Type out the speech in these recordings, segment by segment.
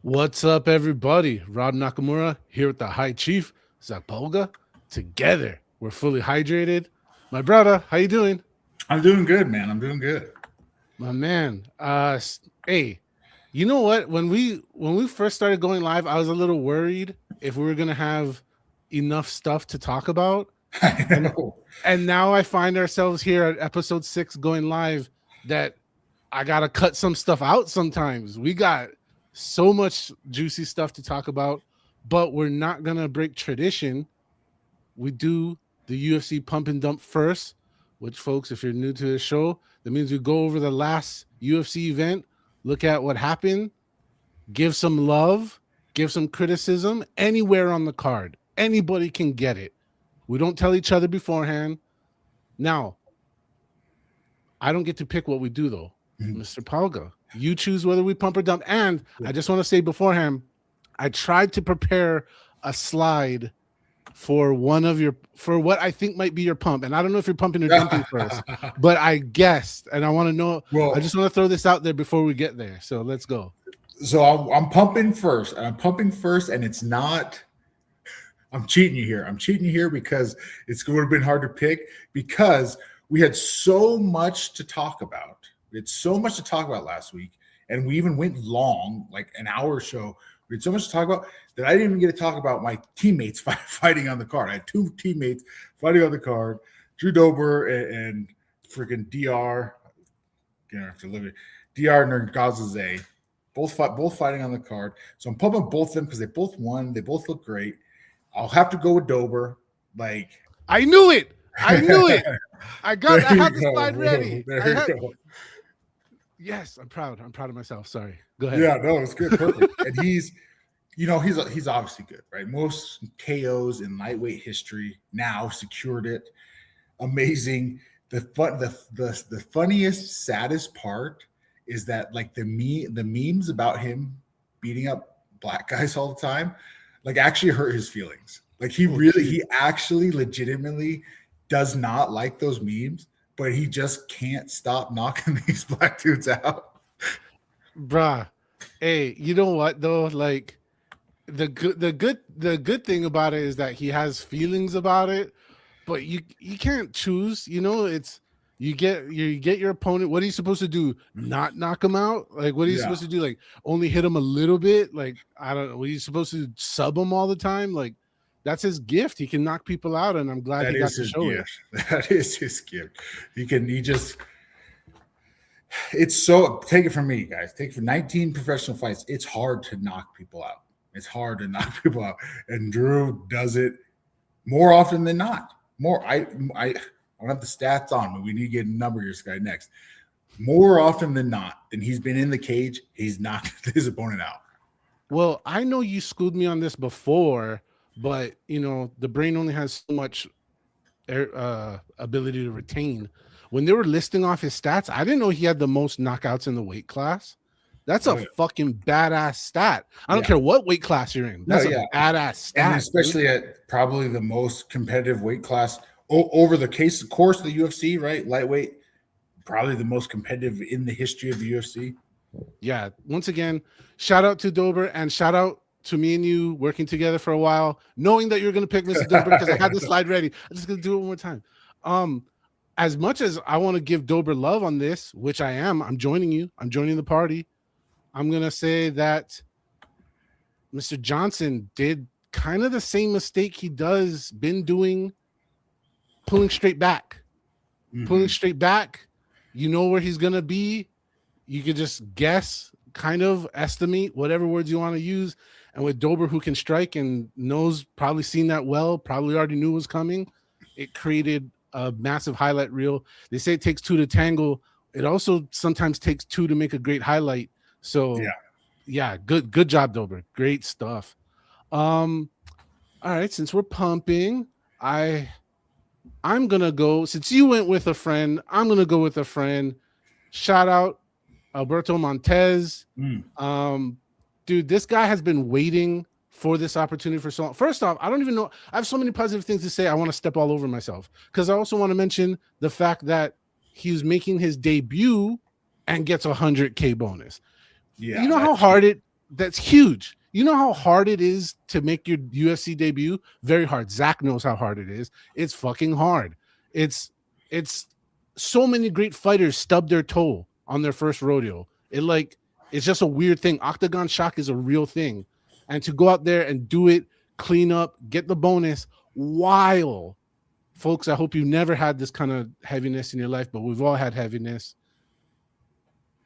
What's up, everybody? Rob Nakamura here with the High Chief, Zac Pauga. Together, we're fully hydrated. My brother, how you doing? I'm doing good, man. I'm doing good. My man. Hey, you know what? When we first started going live, I was a little worried if we were gonna have enough stuff to talk about. I And know. and now I find ourselves here at episode 6 going live that I gotta cut some stuff out sometimes. We got so much juicy stuff to talk about, but we're not gonna break tradition. We do the UFC pump and dump first, which, folks, if you're new to the show, that means we go over the last UFC event, look at what happened, give some love, give some criticism anywhere on the card. Anybody can get it. We don't tell each other beforehand. Now, I don't get to pick what we do, though. Mr. Pauga, you choose whether we pump or dump. And I just want to say beforehand, I tried to prepare a slide for what I think might be your pump. And I don't know if you're pumping or dumping first, but I guessed, and I want to know. Well, I just want to throw this out there before we get there. So let's go. so I'm pumping first. And it's not. I'm cheating you here. I'm cheating you here because it's would have been hard to pick because we had so much to talk about. We had so much to talk about last week, and we even went long, like an hour show. We had so much to talk about that I didn't even get to talk about my teammates fighting on the card. I had two teammates fighting on the card, Drew Dober and freaking DR. Gonna have to live it. DR Ngannou, both fighting on the card. So I'm pumping both of them because they both won. They both look great. I'll have to go with Dober. Like I knew it. I had the slide ready. Yes, I'm proud. I'm proud of myself. Sorry. Go ahead. Yeah, no, it's good. Perfect. And he's obviously good, right? Most KOs in lightweight history now secured it. Amazing. The funniest, saddest part is that like the memes about him beating up black guys all the time, like actually hurt his feelings. Like he actually legitimately does not like those memes, but he just can't stop knocking these black dudes out. Bruh. Hey, you know what though? Like the good thing about it is that he has feelings about it, but you can't choose. You know, it's you get your opponent. What are you supposed to do? Not knock him out? Like what are you supposed to do? Like only hit him a little bit? Like I don't know. Were you supposed to sub him all the time? Like that's his gift. He can knock people out, and I'm glad he got to show it. That is his gift. It's so, take it from me, guys. Take it from 19 professional fights. It's hard to knock people out. And Drew does it more often than not. I don't have the stats on, but we need to get a number here, guy, next. More often than not, than he's been in the cage, he's knocked his opponent out. Well, I know you schooled me on this before, but you know the brain only has so much ability to retain. When they were listing off his stats, I didn't know he had the most knockouts in the weight class. That's a fucking badass stat. I don't care what weight class you're in. That's a badass stat. And especially at probably the most competitive weight class over the course of the UFC, right? Lightweight, probably the most competitive in the history of the UFC. Yeah. Once again, shout out to Dober and shout out to me and you working together for a while, knowing that you're going to pick Mr. Dober because I had the slide ready. I'm just going to do it one more time. As much as I want to give Dober love on this, which I am, I'm joining you. I'm joining the party. I'm going to say that Mr. Johnson did kind of the same mistake he been doing, pulling straight back. Pulling straight back. You know where he's going to be. You can just guess, kind of estimate, whatever words you want to use. And with Dober, who can strike and knows, probably seen that well, probably already knew was coming, it created a massive highlight reel. They say it takes two to tangle. It also sometimes takes two to make a great highlight. So yeah, good job, Dober. Great stuff. All right, since we're pumping, I'm gonna go, since you went with a friend, I'm gonna go with a friend. Shout out Alberto Montez. Dude, this guy has been waiting for this opportunity for so long. First off, I don't even know. I have so many positive things to say. I want to step all over myself because I also want to mention the fact that he's making his debut and gets a 100K bonus. Yeah, you know how hard it That's huge. You know how hard it is to make your UFC debut? Very hard. Zach knows how hard it is. It's fucking hard. It's so many great fighters stub their toe on their first rodeo. It's just a weird thing. Octagon shock is a real thing. And to go out there and do it, clean up, get the bonus while, folks, I hope you never had this kind of heaviness in your life, but we've all had heaviness.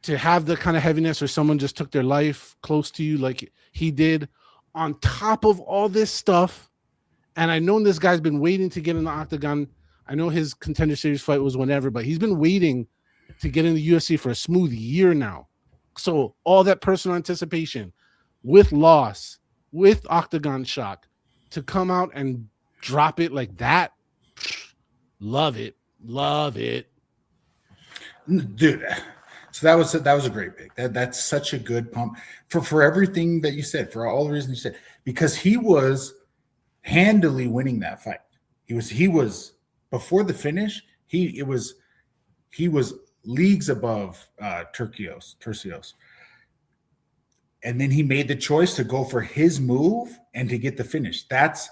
To have the kind of heaviness or someone just took their life close to you like he did on top of all this stuff. And I know this guy's been waiting to get in the octagon. I know his Contender Series fight was whenever, but he's been waiting to get in the UFC for a smooth year now. So all that personal anticipation with loss, with octagon shock, to come out and drop it like that, love it. Dude. So that was a great pick. That's such a good pump for everything that you said, for all the reasons you said, because he was handily winning that fight. He was before the finish. He was leagues above Turcios, and then he made the choice to go for his move and to get the finish. That's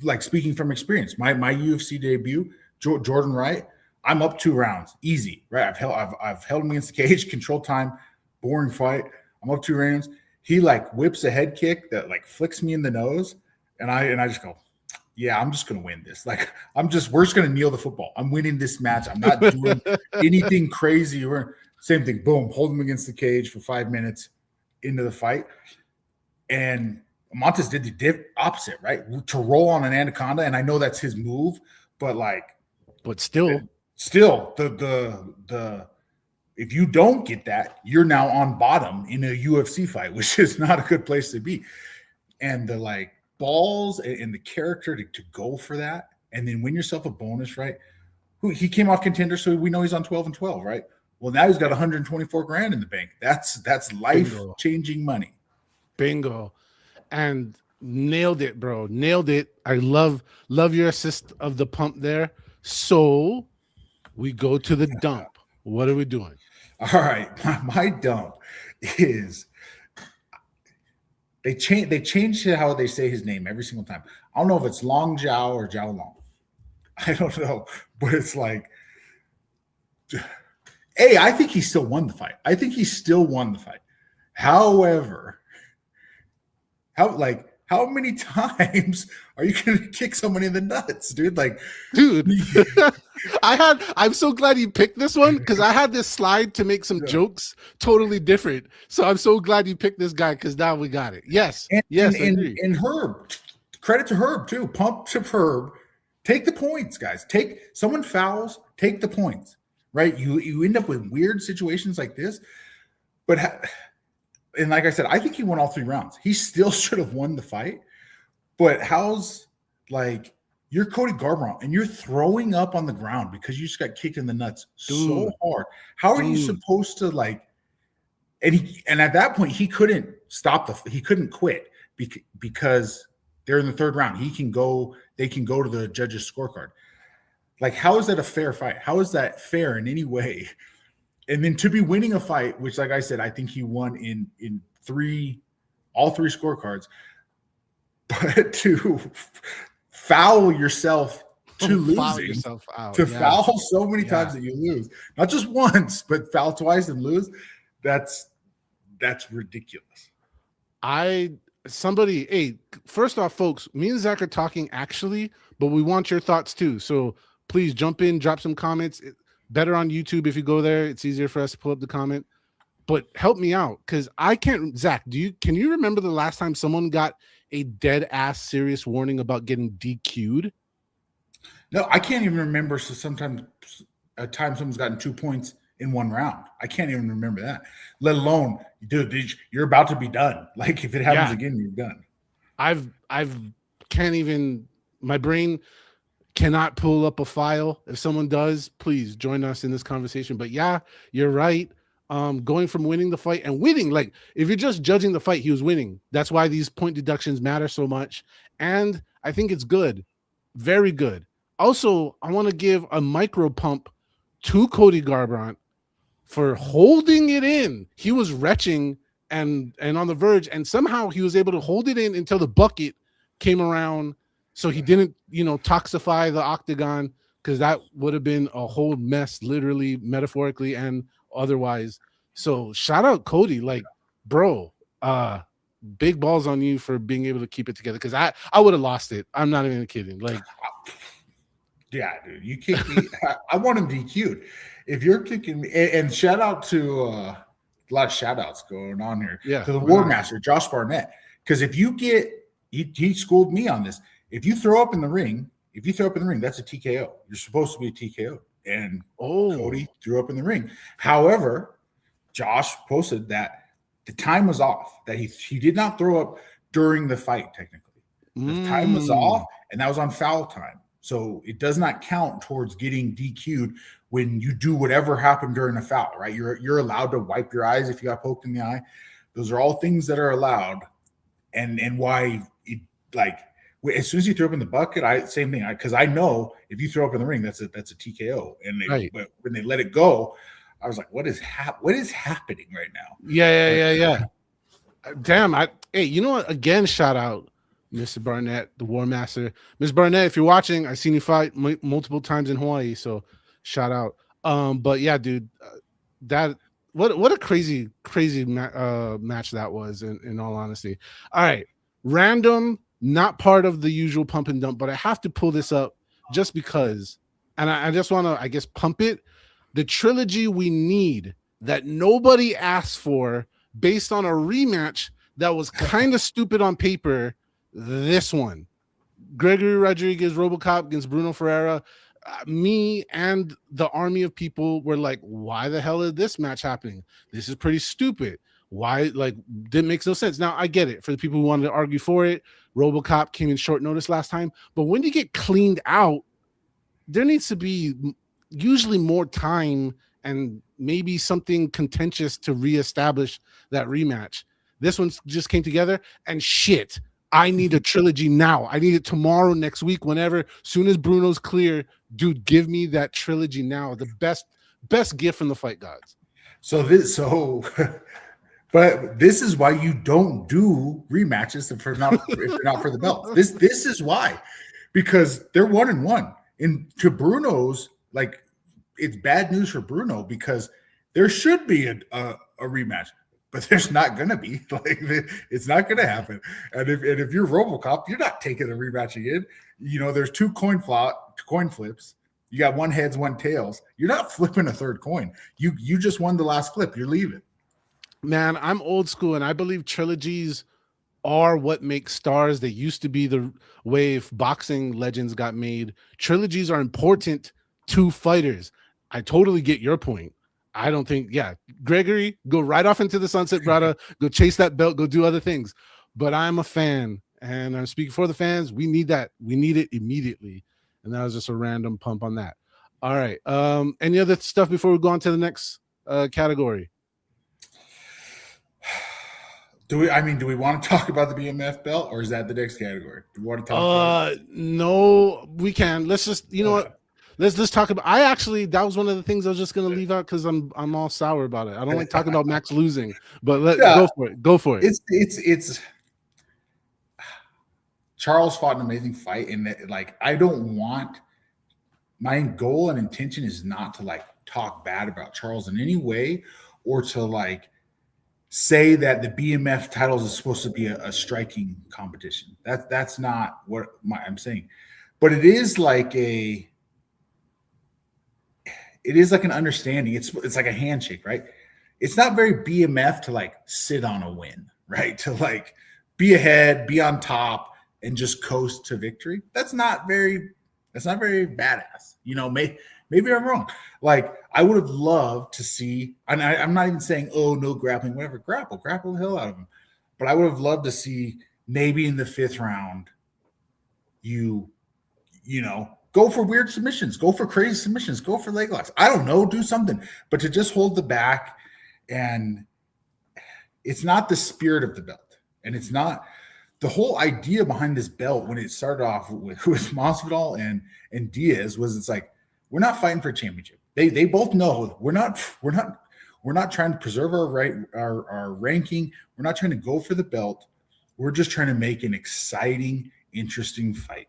like speaking from experience. My UFC debut, Jordan Wright. I'm up 2 rounds, easy, right? I've held him against the cage, control time, boring fight. I'm up 2 rounds. He like whips a head kick that like flicks me in the nose, and I just go, yeah, I'm just gonna win this. Like we're just gonna kneel the football. I'm winning this match. I'm not doing anything crazy. Same thing. Boom, hold him against the cage for 5 minutes into the fight, and Montes did the opposite, right? To roll on an anaconda, and I know that's his move, but still the if you don't get that, you're now on bottom in a UFC fight, which is not a good place to be. And the like balls and the character to go for that and then win yourself a bonus, right? He came off Contender, so we know he's on 12-12, right? Well, now he's got 124 grand in the bank. That's life-changing money. Bingo. And nailed it, bro. Nailed it. I love your assist of the pump there. So we go to the dump. What are we doing? All right. My dump is they changed how they say his name every single time. I don't know if it's Long Jiao or Jiao Long. I don't know, but it's like, hey, I think he still won the fight. However, how many times are you going to kick someone in the nuts, dude? Like, dude, I'm so glad you picked this one because I had this slide to make some jokes totally different. So I'm so glad you picked this guy because now we got it. Yes. And Herb, credit to Herb too. Pump to Herb. Take the points, guys. Someone fouls, take the points, right? You end up with weird situations like this, but and like I said, I think he won all 3 rounds. He still should have won the fight. But how's like you're Cody Garbrandt and you're throwing up on the ground because you just got kicked in the nuts so hard. How are you supposed to like? And at that point, he couldn't he couldn't quit because they're in the 3rd round. They can go to the judges' scorecard. Like, how is that a fair fight? How is that fair in any way? And then to be winning a fight, which, like I said, I think he won in all 3 scorecards, but to foul yourself to losing, foul so many times that you lose, not just once, but foul twice and lose, that's ridiculous. Hey, first off, folks, me and Zach are talking actually, but we want your thoughts too. So please jump in, drop some comments. Better on YouTube if you go there. It's easier for us to pull up the comment. But help me out because I can't. Zach, can you remember the last time someone got a dead ass serious warning about getting DQ'd? No, I can't even remember. So sometimes a time someone's gotten 2 points in 1 round. I can't even remember that. Let alone, dude, you're about to be done. Like if it happens again, you're done. I've can't even. My brain cannot pull up a file. If someone does, please join us in this conversation. But yeah, you're right. Going from winning the fight and winning, like if you're just judging the fight, he was winning. That's why these point deductions matter so much. And I think it's good. Very good. Also, I want to give a micro pump to Cody Garbrandt for holding it in. He was retching and on the verge, and somehow he was able to hold it in until the bucket came around, so he didn't, toxify the octagon, because that would have been a whole mess, literally, metaphorically, and otherwise. So shout out Cody, like, bro, big balls on you for being able to keep it together, because I would have lost it. I'm not even kidding. Like, yeah, dude, you kick me. I want him DQ'd. If you're kicking me, and shout out to a lot of shout outs going on here. Yeah, to the War Master, Josh Barnett. Because if you get, he schooled me on this. If you throw up in the ring, that's a TKO. You're supposed to be a TKO. And Cody threw up in the ring. However, Josh posted that the time was off, that he did not throw up during the fight, technically. The time was off, and that was on foul time. So it does not count towards getting DQ'd when you do whatever happened during a foul, right? You're allowed to wipe your eyes if you got poked in the eye. Those are all things that are allowed. And why, like, as soon as you throw up in the bucket, same thing. Because I know if you throw up in the ring, that's a TKO. And but when they let it go, I was like, what is happening right now? Yeah. Damn. Hey, you know what? Again, shout out Mr. Barnett, the War Master. Ms. Barnett, if you're watching, I've seen you fight multiple times in Hawaii, so shout out. But yeah, dude, that what a crazy match that was, in all honesty. All right, random, not part of the usual pump and dump, but I have to pull this up just because, and I just want to, I guess, pump it. The trilogy we need that nobody asked for, based on a rematch that was kind of stupid on paper. This one, Gregory Rodriguez, RoboCop against Bruno Ferreira. Me and the army of people were like, why the hell is this match happening? This is pretty stupid. Why? Like, didn't make no sense. Now I get it for the people who wanted to argue for it. RoboCop came in short notice last time, but when you get cleaned out, there needs to be usually more time and maybe something contentious to reestablish that rematch. This one just came together, and shit, I need a trilogy now. I need it tomorrow, next week, whenever. Soon as Bruno's clear, dude, give me that trilogy now. The best gift from the fight gods. But this is why you don't do rematches if they're not for the belt. This is why, because they're 1-1. And to Bruno's, like, it's bad news for Bruno, because there should be a rematch. But there's not gonna be. Like, it's not gonna happen. And if you're RoboCop, you're not taking a rematch again. There's two coin flips. You got one heads, one tails. You're not flipping a third coin. You just won the last flip. You're leaving. Man, I'm old school, and I believe trilogies are what make stars. They used to be the way if boxing legends got made. Trilogies are important to fighters. I totally get your point. I don't think, Gregory, go right off into the sunset, brother. Go chase that belt, go do other things. But I'm a fan, and I'm speaking for the fans. We need that. We need it immediately. And that was just a random pump on that. All right. Any other stuff before we go on to the next category? Do we want to talk about the BMF belt, or is that the next category? Do we want to talk about it? No, we can. Let's just, what? Let's just talk about. That was one of the things I was just gonna leave out because I'm all sour about it. I don't like talking about Max losing, but go for it. Go for it. It's Charles fought an amazing fight, and I don't want, my goal and intention is not to talk bad about Charles in any way, or to say that the BMF titles is supposed to be a striking competition. That's not what I'm saying, but it is an understanding. It's like a handshake, right? It's not very BMF to sit on a win, right? To be ahead, be on top, and just coast to victory. That's not very badass. Maybe I'm wrong. I would have loved to see, and I'm not even saying, oh, no grappling, whatever. Grapple the hell out of him. But I would have loved to see maybe in the 5th round, you go for weird submissions, go for crazy submissions, go for leg locks. I don't know, do something. But to just hold the back, and it's not the spirit of the belt. And it's not the whole idea behind this belt when it started off with Masvidal and Diaz was, it's we're not fighting for a championship. They both know we're not We're not trying to preserve our ranking. We're not trying to go for the belt. We're just trying to make an exciting, interesting fight.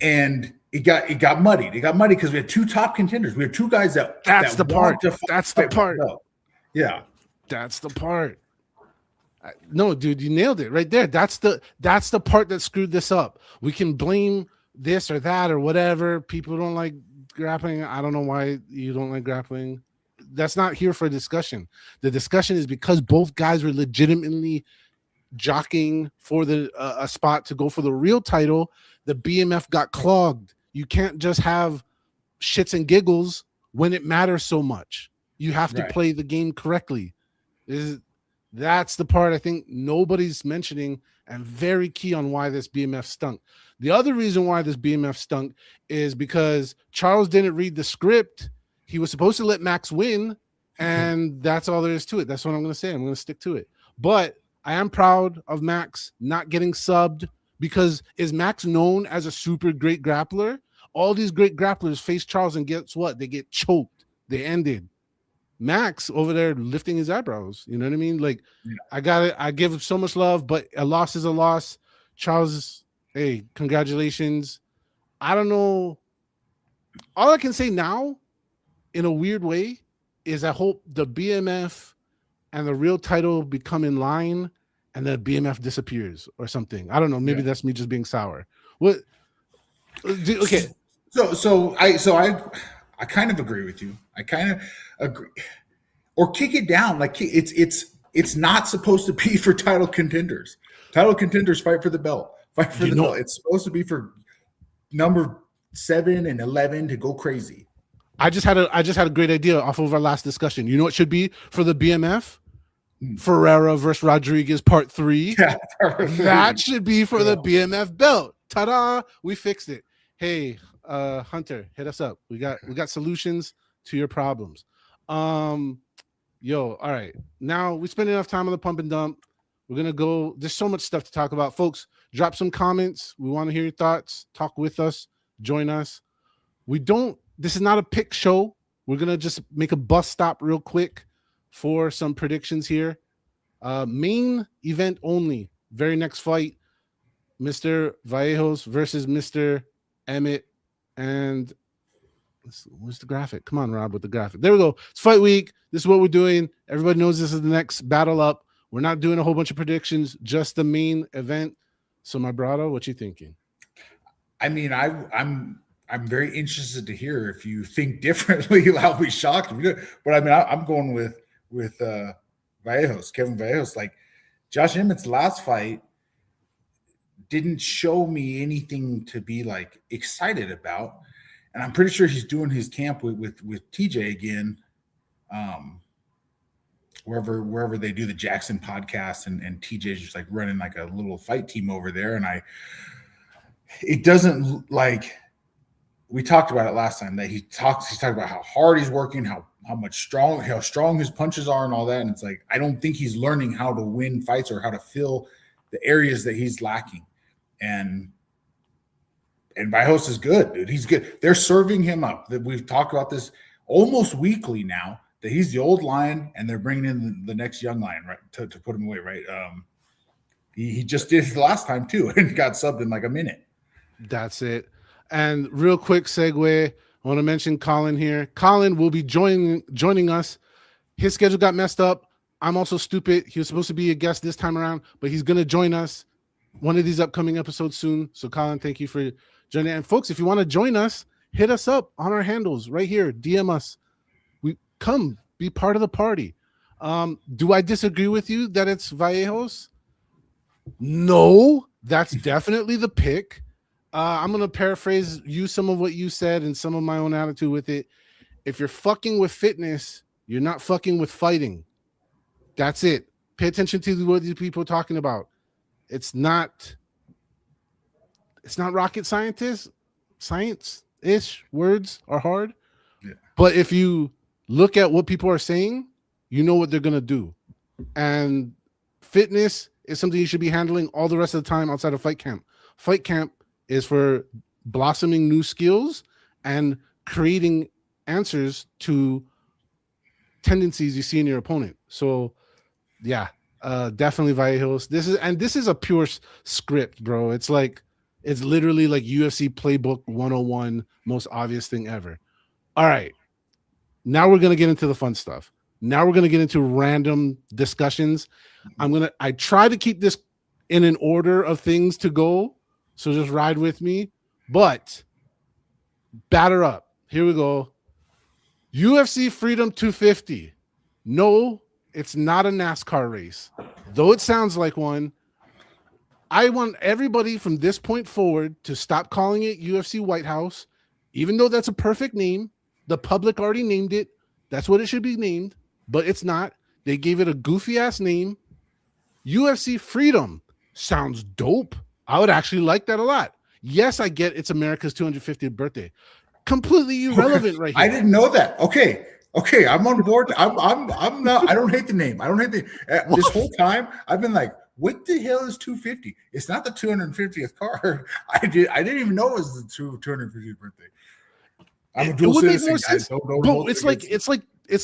And it got muddied. It got muddy because we had two top contenders. We had two guys that That's the part. want to That's the fight for part. belt. Yeah. That's the part. No, dude, you nailed it right there. That's the part that screwed this up. We can blame this or that or whatever. People don't like grappling. I don't know why you don't like grappling. That's not here for discussion. The discussion is because both guys were legitimately jockeying for the a spot to go for the real title. The BMF got clogged. You can't just have shits and giggles when it matters so much. You have to play the game correctly. That's the part I think nobody's mentioning and very key on why this BMF stunk. The other reason why this BMF stunk is because Charles didn't read the script. He was supposed to let Max win, and that's all there is to it. That's what I'm going to say. I'm going to stick to it. But I am proud of Max not getting subbed, because is Max known as a super great grappler? All these great grapplers face Charles, and guess what? They get choked. They ended. Max over there lifting his eyebrows. You know what I mean? Like, I give him so much love, but a loss is a loss. Charles, hey, congratulations. I don't know. All I can say now, in a weird way, is I hope the BMF and the real title become in line, and then BMF disappears or something. I don't know. Maybe that's me just being sour. What? Okay. So I kind of agree with you. I kind of agree. Or kick it down. Like, it's not supposed to be for title contenders. Title contenders fight for the belt. Fight for the belt. It's supposed to be for number 7 and 11 to go crazy. I just had a great idea off of our last discussion. You know what should be for the BMF? Ferreira versus Rodriguez Part 3. Yeah, that should be for the BMF belt. Ta-da! We fixed it. Hey, Hunter, hit us up. We got solutions to your problems. All right. Now we spent enough time on the pump and dump. We're gonna go. There's so much stuff to talk about, folks. Drop some comments. We want to hear your thoughts. Talk with us. Join us. This is not a pick show. We're gonna just make a bus stop real quick for some predictions here. Main event only. Very next fight, Mr. Vallejos versus Mr. Emmett. And where's the graphic? Come on, Rob, with the graphic. There we go. It's fight week. This is what we're doing. Everybody knows this is the next battle up. We're not doing a whole bunch of predictions, just the main event. So, my brother, what you thinking? I mean, I'm very interested to hear if you think differently. I'll be shocked if you do. But I mean, I'm going with Vallejos, Kevin Vallejos. Like, Josh Emmett's last fight didn't show me anything to be like excited about, and I'm pretty sure he's doing his camp with TJ again, wherever they do the Jackson podcast, and TJ's just like running like a little fight team over there, and it doesn't, like, we talked about it last time that he's talked about how hard he's working, how strong his punches are and all that, and it's like I don't think he's learning how to win fights or how to fill the areas that he's lacking. And Vallejos is good, dude. He's good. They're serving him up. That we've talked about this almost weekly now, that he's the old lion and they're bringing in the next young lion, right, to put him away, right? He just did it the last time too and got subbed in like a minute. That's it. And real quick segue, I want to mention Colin here. Colin will be joining us. His schedule got messed up. I'm also stupid. He was supposed to be a guest this time around, but he's going to join us one of these upcoming episodes soon. So, Colin, thank you for joining. And, folks, if you want to join us, hit us up on our handles right here. DM us. We come be part of the party. Do I disagree with you that it's Vallejos? No, that's definitely the pick. I'm going to paraphrase some of what you said and some of my own attitude with it. If you're fucking with fitness, you're not fucking with fighting. That's it. Pay attention to what these people are talking about. It's not rocket science-ish. Words are hard. Yeah. But if you look at what people are saying, you know what they're going to do. And fitness is something you should be handling all the rest of the time outside of fight camp. Fight camp is for blossoming new skills and creating answers to tendencies you see in your opponent. So yeah, definitely Vallejos. This is a pure script, bro. It's literally like UFC playbook 101, most obvious thing ever. All right. Now we're gonna get into the fun stuff. Now we're gonna get into random discussions. I try to keep this in an order of things to go. So just ride with me. But batter up. Here we go. UFC Freedom 250. No, it's not a NASCAR race, though it sounds like one. I want everybody from this point forward to stop calling it UFC White House, even though that's a perfect name. The public already named it. That's what it should be named, but it's not. They gave it a goofy ass name. UFC Freedom sounds dope. I would actually like that a lot. Yes, I get it's America's 250th birthday. Completely irrelevant right here. I didn't know that. Okay, I'm on board. I'm not. I don't hate the name. I don't hate the. This whole time I've been like, what the hell is 250? It's not the 250th card. I didn't even know it was the 250th birthday. I'm a dual citizen. Bro, it's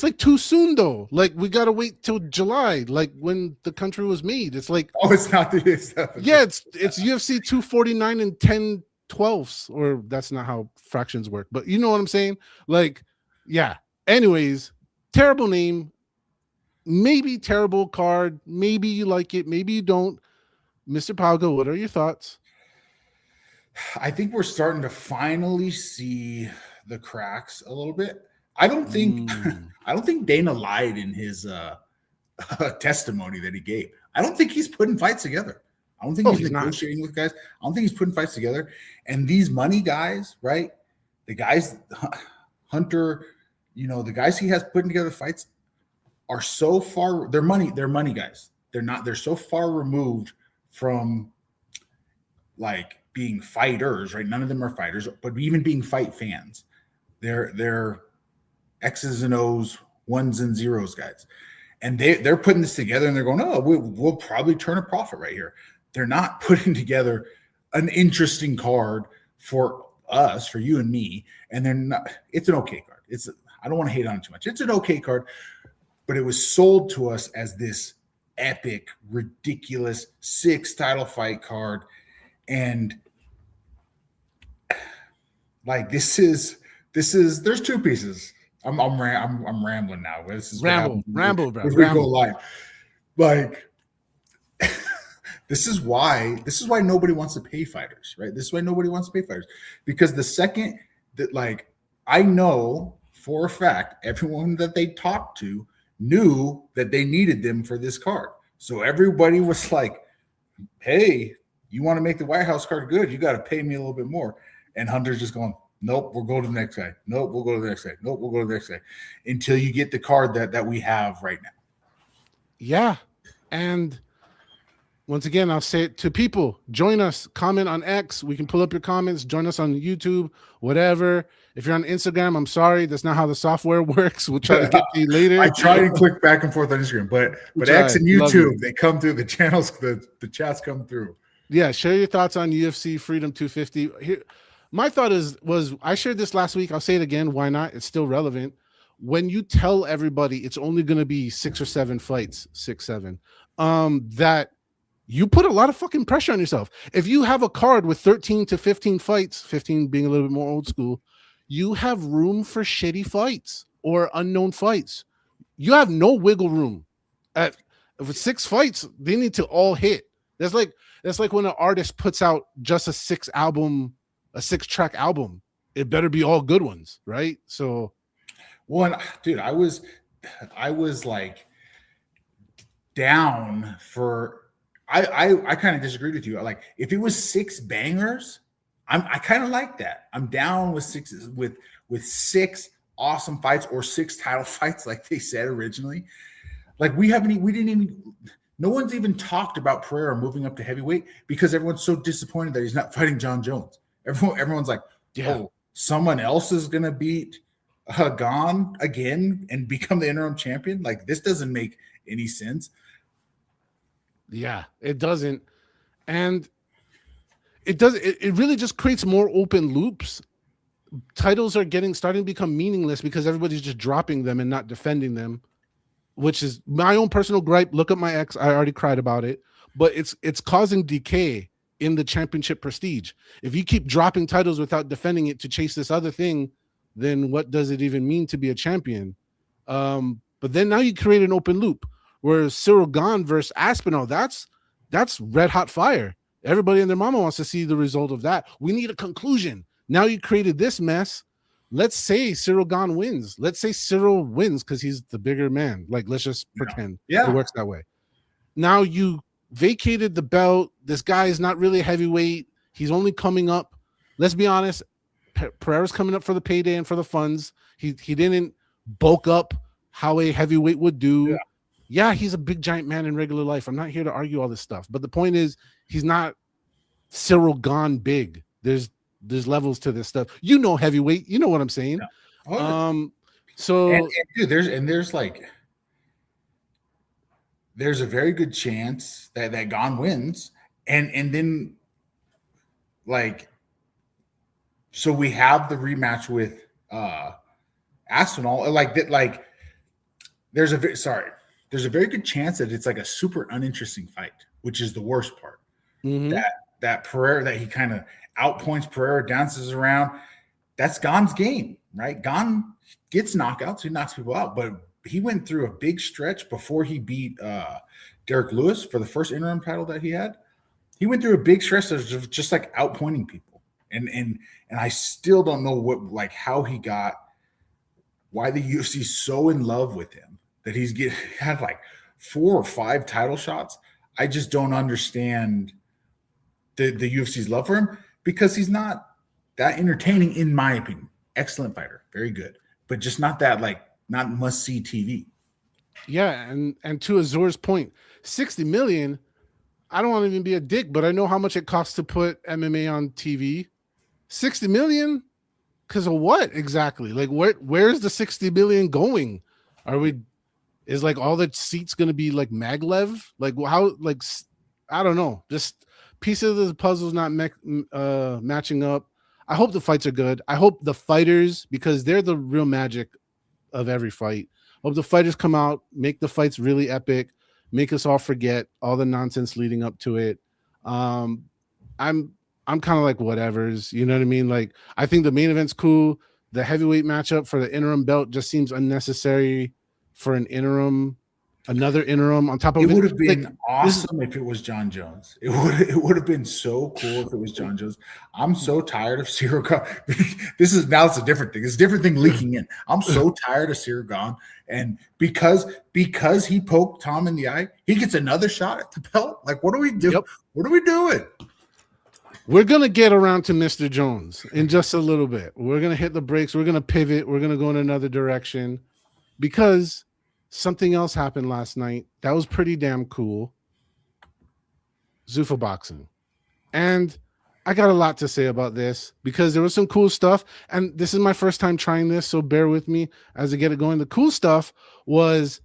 like too soon though. Like we gotta wait till July, like when the country was made. It's like it's not. It's UFC 249 and 10/12, or that's not how fractions work. But you know what I'm saying? Like, yeah. Anyways, terrible name, maybe terrible card. Maybe you like it, maybe you don't. Mr. Pauga, what are your thoughts? I think we're starting to finally see the cracks a little bit. I don't think Dana lied in his testimony that he gave. I don't think he's putting fights together. I don't think he's negotiating with guys. I don't think he's putting fights together. And these money guys, right? The guys, Hunter, the guys he has putting together fights are so far. They're money guys. They're so far removed from like being fighters, right? None of them are fighters, but even being fight fans. They're X's and O's, ones and zeros guys. And they're putting this together and they're going, oh, we'll probably turn a profit right here. They're not putting together an interesting card for us, for you and me. And they're not, it's an okay card. I don't want to hate on it too much. It's an okay card, but it was sold to us as this epic, ridiculous 6 title fight card. And like, there's 2 pieces. I'm rambling now. This is ramble, bro. We go live. Like, this is why nobody wants to pay fighters, right? This is why nobody wants to pay fighters, because the second that, like, I know for a fact everyone that they talked to knew that they needed them for this card. So everybody was like, hey, you want to make the White House card good, you got to pay me a little bit more. And Hunter's just going, nope, we'll go to the next guy. Nope, we'll go to the next guy. Nope, we'll go to the next guy, until you get the card that we have right now. Yeah. And once again, I'll say it to people, join us, comment on X. We can pull up your comments, join us on YouTube, whatever. If you're on Instagram, I'm sorry, that's not how the software works. We'll try to get to you later. I try to click back and forth on Instagram, but X and YouTube, they come through the channels, the chats come through. Yeah, share your thoughts on UFC Freedom 250. Here, my thought was I shared this last week. I'll say it again. Why not? It's still relevant. When you tell everybody it's only going to be 6 or 7 fights, 6, 7, that you put a lot of fucking pressure on yourself. If you have a card with 13 to 15 fights, 15 being a little bit more old school, you have room for shitty fights or unknown fights. You have no wiggle room. If it's 6 fights, they need to all hit. That's like when an artist puts out just a 6-track album. It better be all good ones, right? So, one, dude, I was like down for. I kind of disagreed with you. Like, if it was 6 bangers, I kind of like that. I'm down with 6 with 6 awesome fights, or 6 title fights, like they said originally. Like, no one's even talked about Pereira moving up to heavyweight, because everyone's so disappointed that he's not fighting John Jones. Everyone's like, oh, someone else is gonna beat Gane again and become the interim champion. Like, this doesn't make any sense. Yeah, it doesn't. And it really just creates more open loops. Titles are starting to become meaningless because everybody's just dropping them and not defending them. which is my own personal gripe. Look at my ex. I already cried about it, but it's causing decay in the championship prestige. If you keep dropping titles without defending it to chase this other thing, then what does it even mean to be a champion? But then now you create an open loop where Cyril Gane versus Aspinall, that's red hot fire. Everybody and their mama wants to see the result of that. We need a conclusion. Now you created this mess. Let's say Cyril Gane wins. Let's say Cyril wins because he's the bigger man. Like, let's just pretend it works that way. Now you vacated the belt. This guy is not really a heavyweight. He's only coming up. Let's be honest. Pereira's coming up for the payday and for the funds. He didn't bulk up how a heavyweight would do. Yeah, he's a big giant man in regular life. I'm not here to argue all this stuff, but the point is he's not Cyril Gane big. There's levels to this stuff. You know, heavyweight. You know what I'm saying. Yeah. So dude, there's a very good chance that Gane wins, and then like, so we have the rematch with Aspinall. Like that, like there's a very good chance that it's like a super uninteresting fight, which is the worst part. Mm-hmm. That Pereira, that he kind of outpoints Pereira, dances around. That's Gane's game, right? Gane gets knockouts, he knocks people out, but he went through a big stretch before he beat Derek Lewis for the first interim title that he had. He went through a big stretch of just like outpointing people, and I still don't know why the UFC is so in love with him that had like 4 or 5 title shots. I just don't understand the UFC's love for him, because he's not that entertaining, in my opinion. Excellent fighter, very good, but just not must see TV. Yeah, and to Azur's point, 60 million. I don't want to even be a dick, but I know how much it costs to put MMA on TV. 60 million, because of what exactly? Like, where's the 60 million going? Is like all the seats going to be like maglev? Like how? Like, I don't know. Just pieces of the puzzle's not matching up. I hope the fights are good. I hope the fighters, because they're the real magic of every fight. I hope the fighters come out, make the fights really epic, make us all forget all the nonsense leading up to it. I'm kind of like whatever's, you know what I mean? Like, I think the main event's cool. The heavyweight matchup for the interim belt just seems unnecessary for another interim on top of it. It would have been awesome if it was John Jones. It would have been so cool if it was John Jones. I'm so tired of Cyril Gane. It's a different thing. It's a different thing leaking in. I'm so tired of Cyril Gane. And because he poked Tom in the eye, he gets another shot at the belt. Like, what do we do? Yep. What are we doing? We're going to get around to Mr. Jones in just a little bit. We're going to hit the brakes. We're going to pivot. We're going to go in another direction, because something else happened last night that was pretty damn cool. ZUFFA boxing. And I got a lot to say about this, because there was some cool stuff. And this is my first time trying this, so bear with me as I get it going. The cool stuff was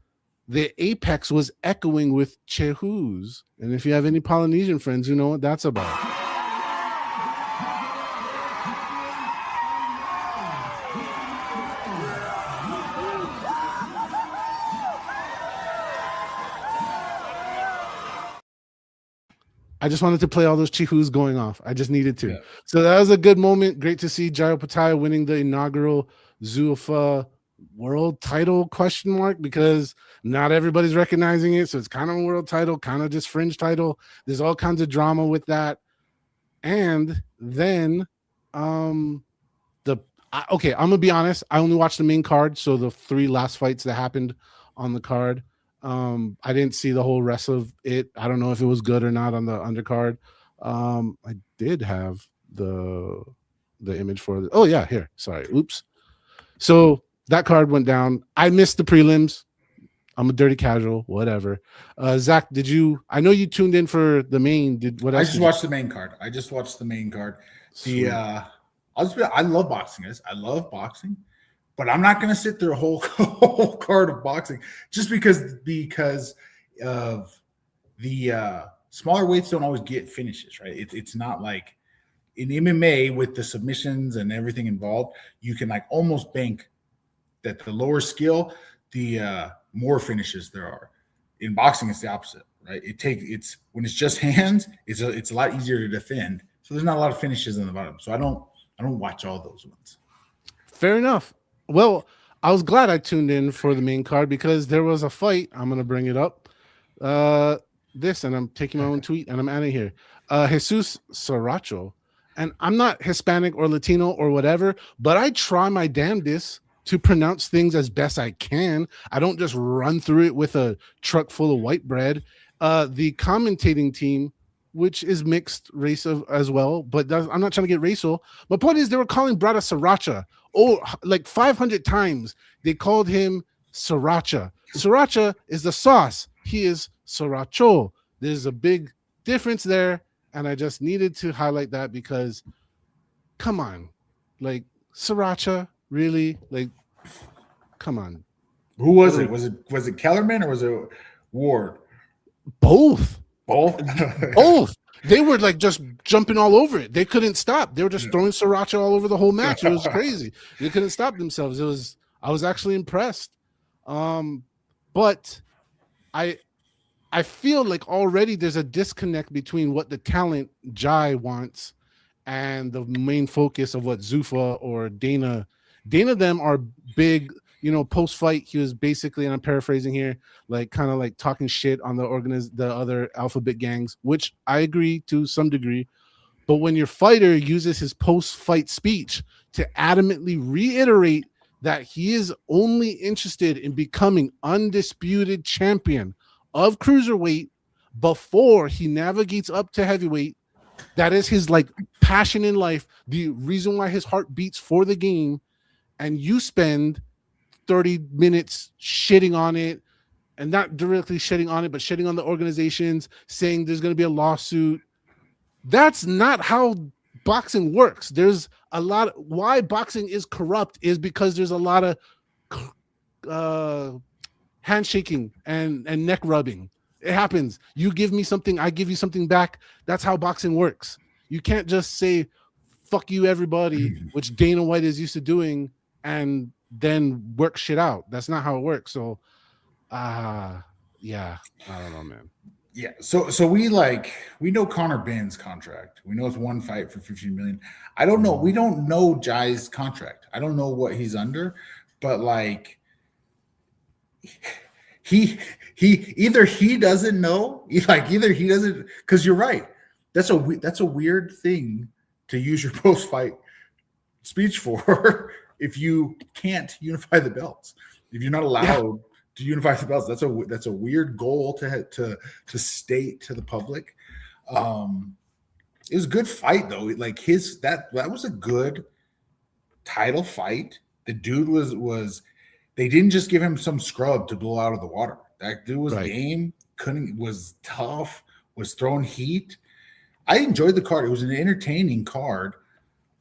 the apex was echoing with Chehus. And if you have any Polynesian friends, you know what that's about. I just wanted to play all those chihus going off. I just needed to. Yeah. So that was a good moment. Great to see Jairo Pataya winning the inaugural ZUFFA world title ? Because not everybody's recognizing it. So it's kind of a world title, kind of just fringe title. There's all kinds of drama with that. And then I'm gonna be honest. I only watched the main card, so the 3 last fights that happened on the card. I didn't see the whole rest of it. I don't know if it was good or not on the undercard. I did have the image for it. Oh yeah, here. Sorry. Oops. So that card went down. I missed the prelims. I'm a dirty casual, whatever. Zach, I know you tuned in for the main. I just watched the main card. I love boxing, guys. I love boxing. But I'm not going to sit through a whole card of boxing just because of the smaller weights don't always get finishes, right? It's not like in MMA with the submissions and everything involved, you can like almost bank that the lower skill, the more finishes there are. In boxing, it's the opposite, right? It's when it's just hands, it's a lot easier to defend. So there's not a lot of finishes in the bottom. So I don't watch all those ones. Fair enough. Well, I was glad I tuned in for the main card because there was a fight. I'm gonna bring it up. And I'm taking my own tweet and I'm out of here. Jesus Saracho, and I'm not Hispanic or Latino or whatever, but I try my damnedest to pronounce things as best I can. I don't just run through it with a truck full of white bread. The commentating team, which is mixed race as well, but I'm not trying to get racial. My point is they were calling Brada Sriracha. Oh, like 500 times they called him Sriracha. Sriracha is the sauce. He is Sriracho. There's a big difference there, and I just needed to highlight that because, come on, like Sriracha, really? Like, come on. Who was it? Was it Kellerman or was it Ward? Both. Both. They were like just jumping all over it. They couldn't stop. They were just throwing Sriracha all over the whole match. It was crazy. They couldn't stop themselves. I was actually impressed. But I feel like already there's a disconnect between what the talent Jai wants and the main focus of what ZUFFA or Dana them are big. Post-fight, he was basically, and I'm paraphrasing here, like kind of like talking shit on the other alphabet gangs, which I agree to some degree. But when your fighter uses his post-fight speech to adamantly reiterate that he is only interested in becoming undisputed champion of cruiserweight before he navigates up to heavyweight, that is his like passion in life, the reason why his heart beats for the game, and you spend 30 minutes shitting on it, and not directly shitting on it, but shitting on the organizations, saying there's going to be a lawsuit. That's not how boxing works. There's a lot. Why boxing is corrupt is because there's a lot of handshaking and neck rubbing. It happens. You give me something, I give you something back. That's how boxing works. You can't just say fuck you everybody, which Dana White is used to doing, and then work shit out. That's not how it works. So yeah, I don't know, man. Yeah, so we know Conor Ben's contract. We know it's one fight for $15 million. I don't know. We don't know Jai's contract. I don't know what he's under, but like he either he doesn't know, either he doesn't, because you're right. That's a weird thing to use your post-fight speech for. If you can't unify the belts, if you're not allowed to unify the belts, that's a weird goal to state to the public. It was a good fight though. Like that was a good title fight. The dude was they didn't just give him some scrub to blow out of the water. That dude was game, was tough, was throwing heat. I enjoyed the card. It was an entertaining card.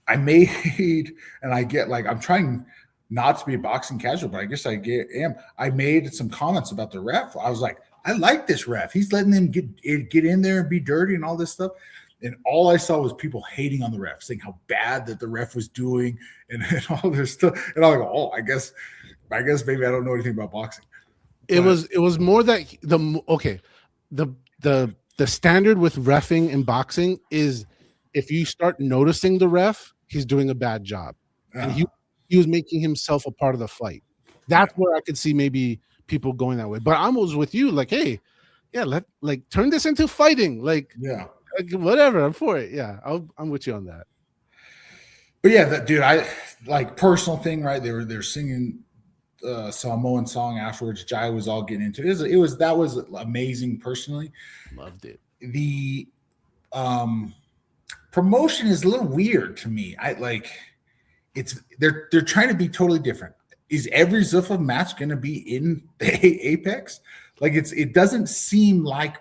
I made, and I get like, I'm trying not to be a boxing casual, but I guess I am. I made some comments about the ref. I was like, I like this ref. He's letting them get in there and be dirty and all this stuff. And all I saw was people hating on the ref, saying how bad that the ref was doing and all this stuff. And I was like, oh, I guess maybe I don't know anything about boxing. It was more that the standard with reffing in boxing is if you start noticing the ref, he's doing a bad job. And he was making himself a part of the fight. That's where I could see maybe people going that way. But I was with you, like, hey, yeah, turn this into fighting. Like whatever, I'm for it. Yeah, I'm with you on that. But yeah, dude, I like personal thing, right? They're singing Samoan song afterwards. Jai was all getting into it. That was amazing personally. Loved it. The promotion is a little weird to me. They're trying to be totally different. Is every ZUFFA match going to be in the Apex? Like it doesn't seem like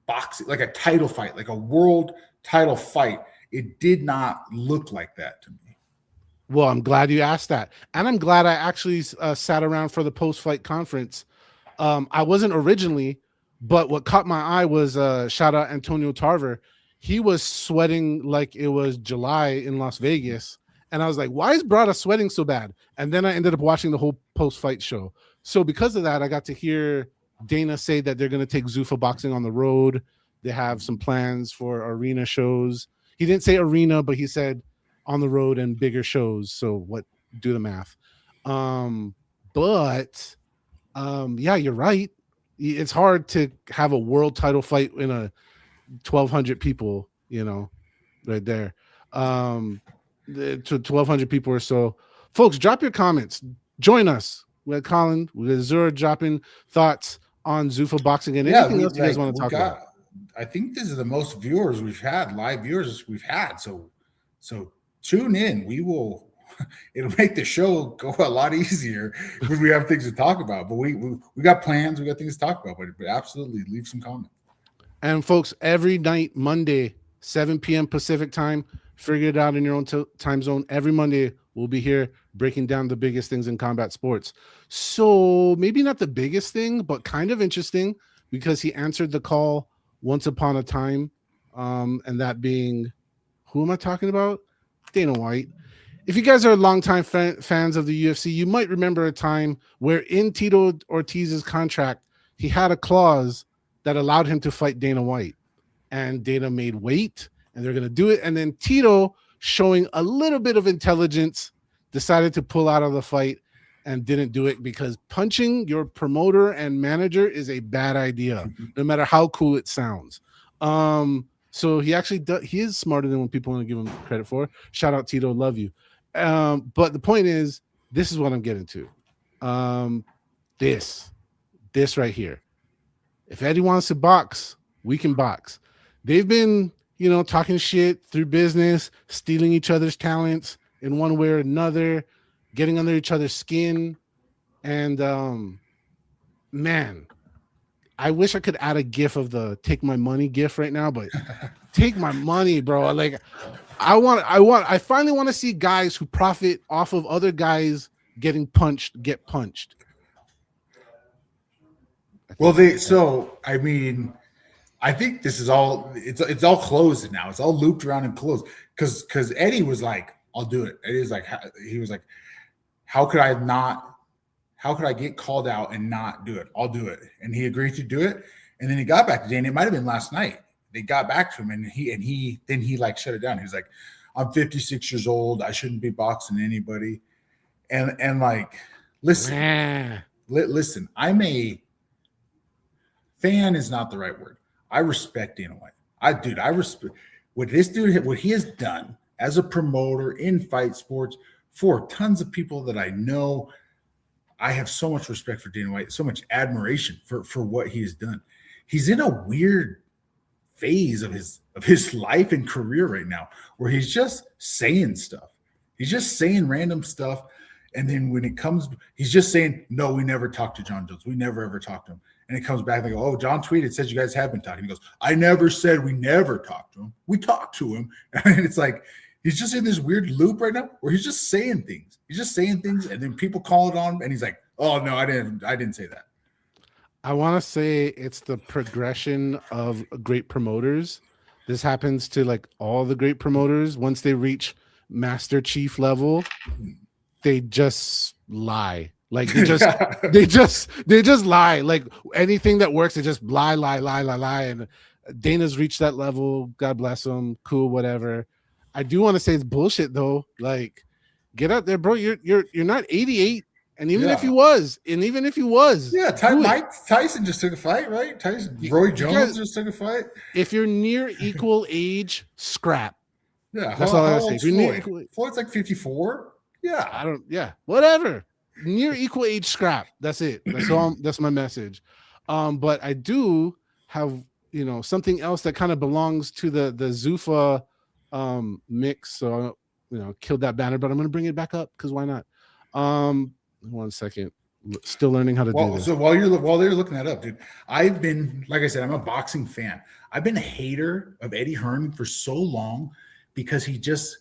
boxing, like a title fight, like a world title fight. It did not look like that to me. Well, I'm glad you asked that, and I'm glad I actually sat around for the post-fight conference. I wasn't originally, but what caught my eye was shout out Antonio Tarver. He was sweating like it was July in Las Vegas. And I was like, why is Brada sweating so bad? And then I ended up watching the whole post-fight show. So because of that, I got to hear Dana say that they're going to take Zuffa boxing on the road. They have some plans for arena shows. He didn't say arena, but he said on the road and bigger shows. So what? Do the math. But yeah, you're right. It's hard to have a world title fight in a 1,200 people, right there. To 1,200 people or so. Folks, drop your comments. Join us. We had Colin, we had Zura dropping thoughts on Zuffa boxing and anything else you guys want to talk about. I think this is the most viewers we've had, live viewers we've had. So tune in. It'll make the show go a lot easier when we have things to talk about. But we got plans, we got things to talk about. But absolutely, leave some comments. And folks, every night, Monday, 7 p.m. Pacific time, figure it out in your own time zone. Every Monday, we'll be here breaking down the biggest things in combat sports. So maybe not the biggest thing, but kind of interesting because he answered the call once upon a time. And that being, who am I talking about? Dana White. If you guys are longtime fans of the UFC, you might remember a time where in Tito Ortiz's contract, he had a clause that allowed him to fight Dana White. And Dana made weight, and they're going to do it. And then Tito, showing a little bit of intelligence, decided to pull out of the fight and didn't do it because punching your promoter and manager is a bad idea, no matter how cool it sounds. So he actually he is smarter than what people want to give him credit for. Shout out Tito, love you. But the point is, this is what I'm getting to. This right here. If Eddie wants to box, we can box. They've been, talking shit through business, stealing each other's talents in one way or another, getting under each other's skin. And man, I wish I could add a gif of the take my money gif right now, but take my money, bro. Like I finally want to see guys who profit off of other guys getting punched, get punched. Well, I think this is all it's all closed now. It's all looped around and closed because Eddie was like, I'll do it. Eddie was like, how could I get called out and not do it? I'll do it. And he agreed to do it. And then he got back to Dana. It might have been last night. They got back to him and he like shut it down. He was like, I'm 56 years old. I shouldn't be boxing anybody. And like, listen, I'm a fan is not the right word. I respect Dana White. I respect what this dude, what he has done as a promoter in fight sports for tons of people that I know. I have so much respect for Dana White, so much admiration for what he has done. He's in a weird phase of his life and career right now where he's just saying stuff. He's just saying random stuff. And then when it comes, he's just saying, no, we never talked to John Jones. We never, ever talked to him. And it comes back, they go, oh, John tweeted, says you guys have been talking. He goes, I never said we never talked to him. We talked to him. And it's like, he's just in this weird loop right now where he's just saying things. He's just saying things. And then people call it on him. And he's like, oh, no, I didn't say that. I want to say it's the progression of great promoters. This happens to like all the great promoters. Once they reach Master Chief level, they just lie. Like they just lie. Like anything that works, they just lie. And Dana's reached that level. God bless him. Cool, whatever. I do want to say it's bullshit though. Like, get out there, bro. You're not 88. And even if he was, Mike Tyson just took a fight, right? Roy Jones just took a fight. If you're near equal age, scrap. Yeah, that's all I say. Floyd's like 54. Yeah, whatever. Near equal age, scrap. That's it. That's all. That's my message. But I do have something else that kind of belongs to the ZUFFA mix. So killed that banner, but I'm gonna bring it back up because why not? 1 second. Still learning how to do this. So while they're looking that up, dude, I've been, like I said, I'm a boxing fan. I've been a hater of Eddie Hearn for so long because he just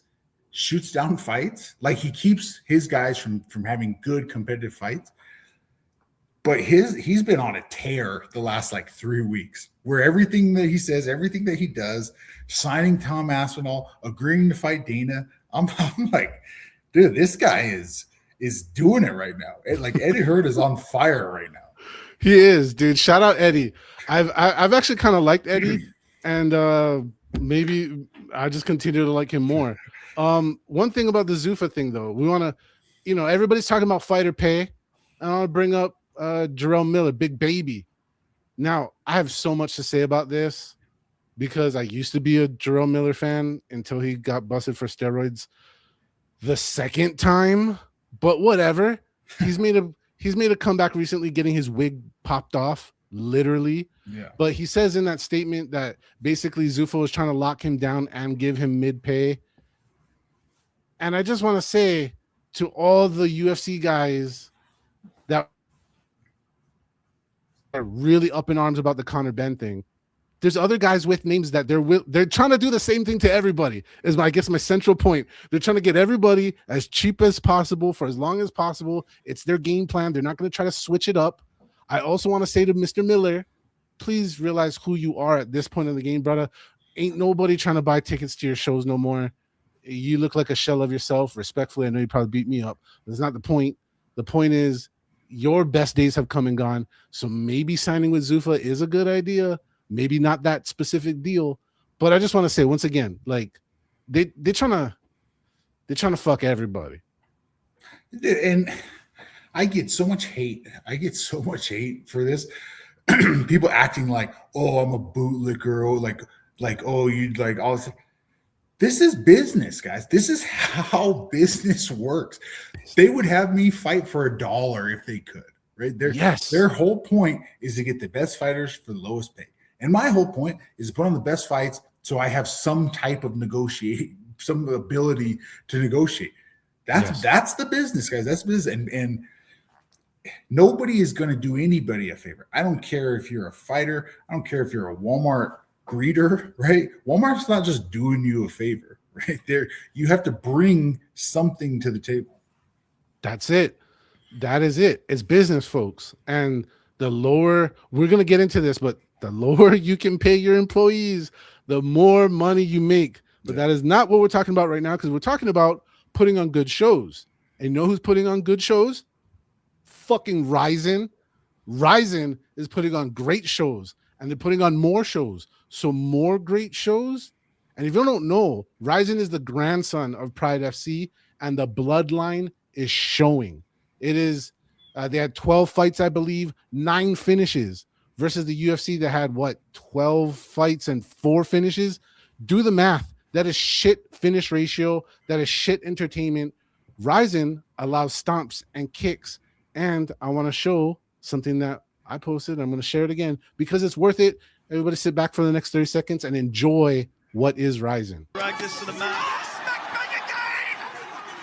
shoots down fights. Like he keeps his guys from having good competitive fights. But he's been on a tear the last like 3 weeks where everything that he says, everything that he does, signing Tom Aspinall, agreeing to fight Dana. I'm like, dude, this guy is is doing it right now. Like Eddie Hearn is on fire right now. He is, dude. Shout out Eddie. I've actually kind of liked Eddie, and maybe I just continue to like him more. One thing about the ZUFFA thing, though, we want to, everybody's talking about fighter pay. I want to bring up Jarrell Miller, Big Baby. Now, I have so much to say about this because I used to be a Jarrell Miller fan until he got busted for steroids the second time. But whatever, he's made a comeback recently, getting his wig popped off, literally. Yeah. But he says in that statement that basically ZUFFA was trying to lock him down and give him mid pay. And I just want to say to all the UFC guys that are really up in arms about the Conor Benn thing, there's other guys with names that they're trying to do the same thing to everybody, is I guess my central point. They're trying to get everybody as cheap as possible for as long as possible. It's their game plan. They're not going to try to switch it up. I also want to say to Mr. Miller, please realize who you are at this point in the game, brother. Ain't nobody trying to buy tickets to your shows no more. You look like a shell of yourself. Respectfully, I know you probably beat me up. That's not the point. The point is your best days have come and gone. So maybe signing with ZUFFA is a good idea. Maybe not that specific deal, but I just want to say once again, like they're trying to fuck everybody. And I get so much hate. I get so much hate for this. People acting like, oh, I'm a bootlicker, like, oh, you'd like all this. This is business, guys. This is how business works. They would have me fight for $1 if they could, right? Their whole point is to get the best fighters for the lowest pay. And my whole point is to put on the best fights so I have some type of some ability to negotiate. That's the business, guys. That's business. And nobody is going to do anybody a favor. I don't care if you're a fighter. I don't care if you're a Walmart greeter, right? Walmart's not just doing you a favor, right? You have to bring something to the table. That's it. That is it. It's business, folks. And the lower, we're going to get into this, but the lower you can pay your employees, the more money you make. But that is not what we're talking about right now, because we're talking about putting on good shows. And you know who's putting on good shows? Fucking RIZIN. RIZIN is putting on great shows, and they're putting on more shows. So more great shows. And if you don't know, RIZIN is the grandson of Pride FC, and the bloodline is showing. It is, they had 12 fights, I believe, 9 finishes. Versus the UFC that had 12 fights and 4 finishes. Do the math. That is shit finish ratio. That is shit entertainment. RIZIN allows stomps and kicks. And I want to show something that I posted. I'm going to share it again because it's worth it. Everybody sit back for the next 30 seconds and enjoy what is RIZIN. Drag this to the mat.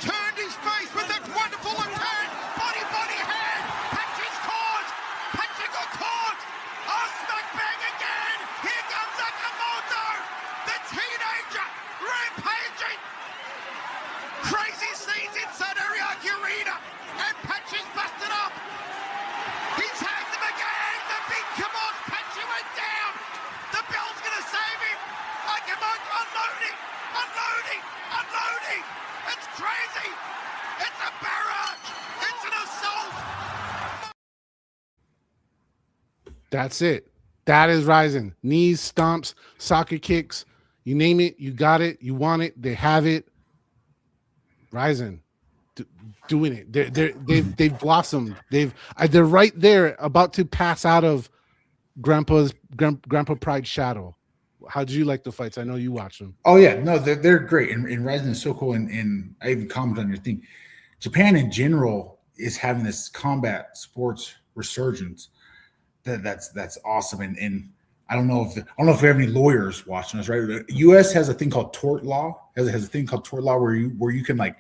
Turned his face with that wonderful attack. Body hand. Punches caught. Punching got caught. Oh, smack bang again. Here comes Nakamoto. The teenager rampaging. Crazy scenes inside Ariake Arena. And Punches busted up. He tagged him again. The big Kamosh Punch went down. The bell's going to save him. Nakamoto unloading. It's crazy. It's a barrage. It's an assault. That's it. That is RIZIN. Knees, stomps, soccer kicks, you name it, you got it, you want it, they have it. RIZIN doing it. They've blossomed. They're right there, about to pass out of Grandpa Pride's shadow. How did you like the fights? I know you watched them. Oh yeah, no, they're great, and RIZIN is so cool. And I even commented on your thing. Japan in general is having this combat sports resurgence. That's awesome. And I don't know if we have any lawyers watching us, right? The U.S. has a thing called tort law. Has a thing called tort law where you can like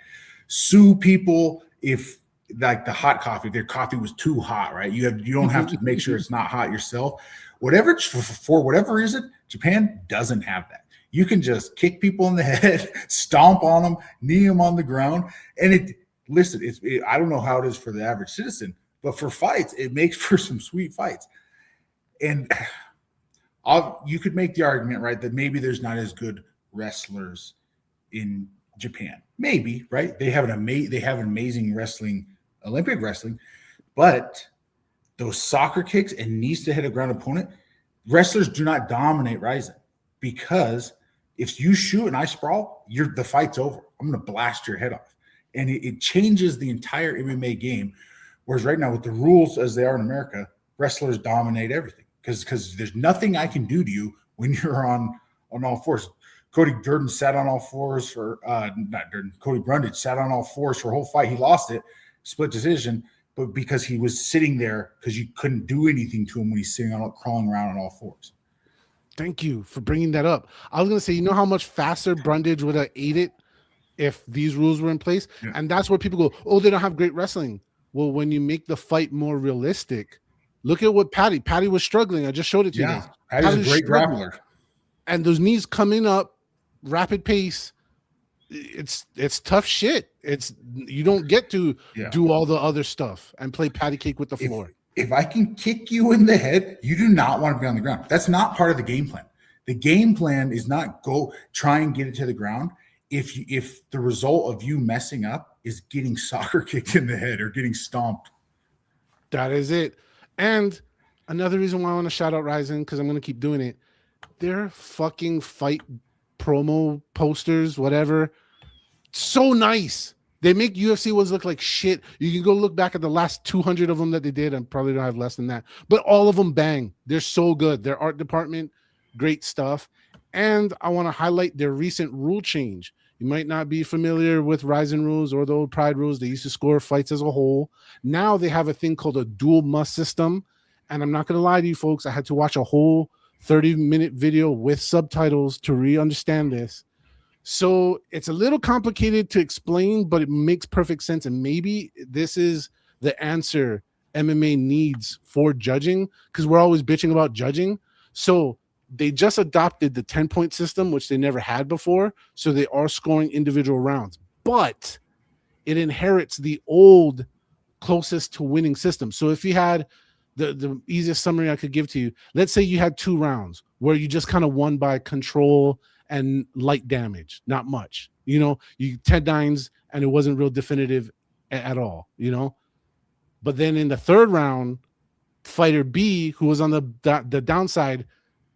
sue people if like the hot coffee, if their coffee was too hot, right? You don't have to make sure it's not hot yourself. Whatever, for whatever reason, Japan doesn't have that. You can just kick people in the head, stomp on them, knee them on the ground, and I don't know how it is for the average citizen, but for fights, it makes for some sweet fights. And you could make the argument, right, that maybe there's not as good wrestlers in Japan. Maybe, right? They have an amazing wrestling, Olympic wrestling, but those soccer kicks and knees to hit a ground opponent, wrestlers do not dominate RIZIN, because if you shoot and I sprawl, the fight's over. I'm going to blast your head off. And it changes the entire MMA game. Whereas right now, with the rules as they are in America, wrestlers dominate everything, because there's nothing I can do to you when you're on all fours. Cody Durden sat on all fours for not Durden. Cody Brundage sat on all fours for a whole fight. He lost it, split decision, but because he was sitting there, because you couldn't do anything to him when he's sitting on crawling around on all fours. Thank you for bringing that up. I was going to say, you know how much faster Brundage would have ate it if these rules were in place? Yeah. And that's where people go, oh, they don't have great wrestling. Well, when you make the fight more realistic, look at what Patty was struggling. I just showed it to you guys. Patty's a great grappler. And those knees coming up, rapid pace, it's tough shit. You don't get to do all the other stuff and play patty cake with the floor. If I can kick you in the head, you do not want to be on the ground. That's not part of the game plan. The game plan is not go try and get it to the ground. If the result of you messing up is getting soccer kicked in the head or getting stomped. That is it. And another reason why I want to shout out RIZIN, because I'm going to keep doing it, their fucking fight promo posters, whatever, so nice. They make UFC ones look like shit. You can go look back at the last 200 of them that they did. I probably don't have less than that, but all of them bang. They're so good. Their art department, great stuff. And I want to highlight their recent rule change. You might not be familiar with RIZIN rules or the old Pride rules. They used to score fights as a whole. Now they have a thing called a dual must system. And I'm not going to lie to you folks. I had to watch a whole 30-minute video with subtitles to re-understand this. So it's a little complicated to explain, but it makes perfect sense. And maybe this is the answer MMA needs for judging, because we're always bitching about judging. So they just adopted the 10-point system, which they never had before. So they are scoring individual rounds, but it inherits the old closest to winning system. So if you had the easiest summary I could give to you, let's say you had 2 rounds where you just kind of won by control and light damage, not much, you 10-9s, and it wasn't real definitive at all, but then in the 3rd round, fighter B, who was on the downside,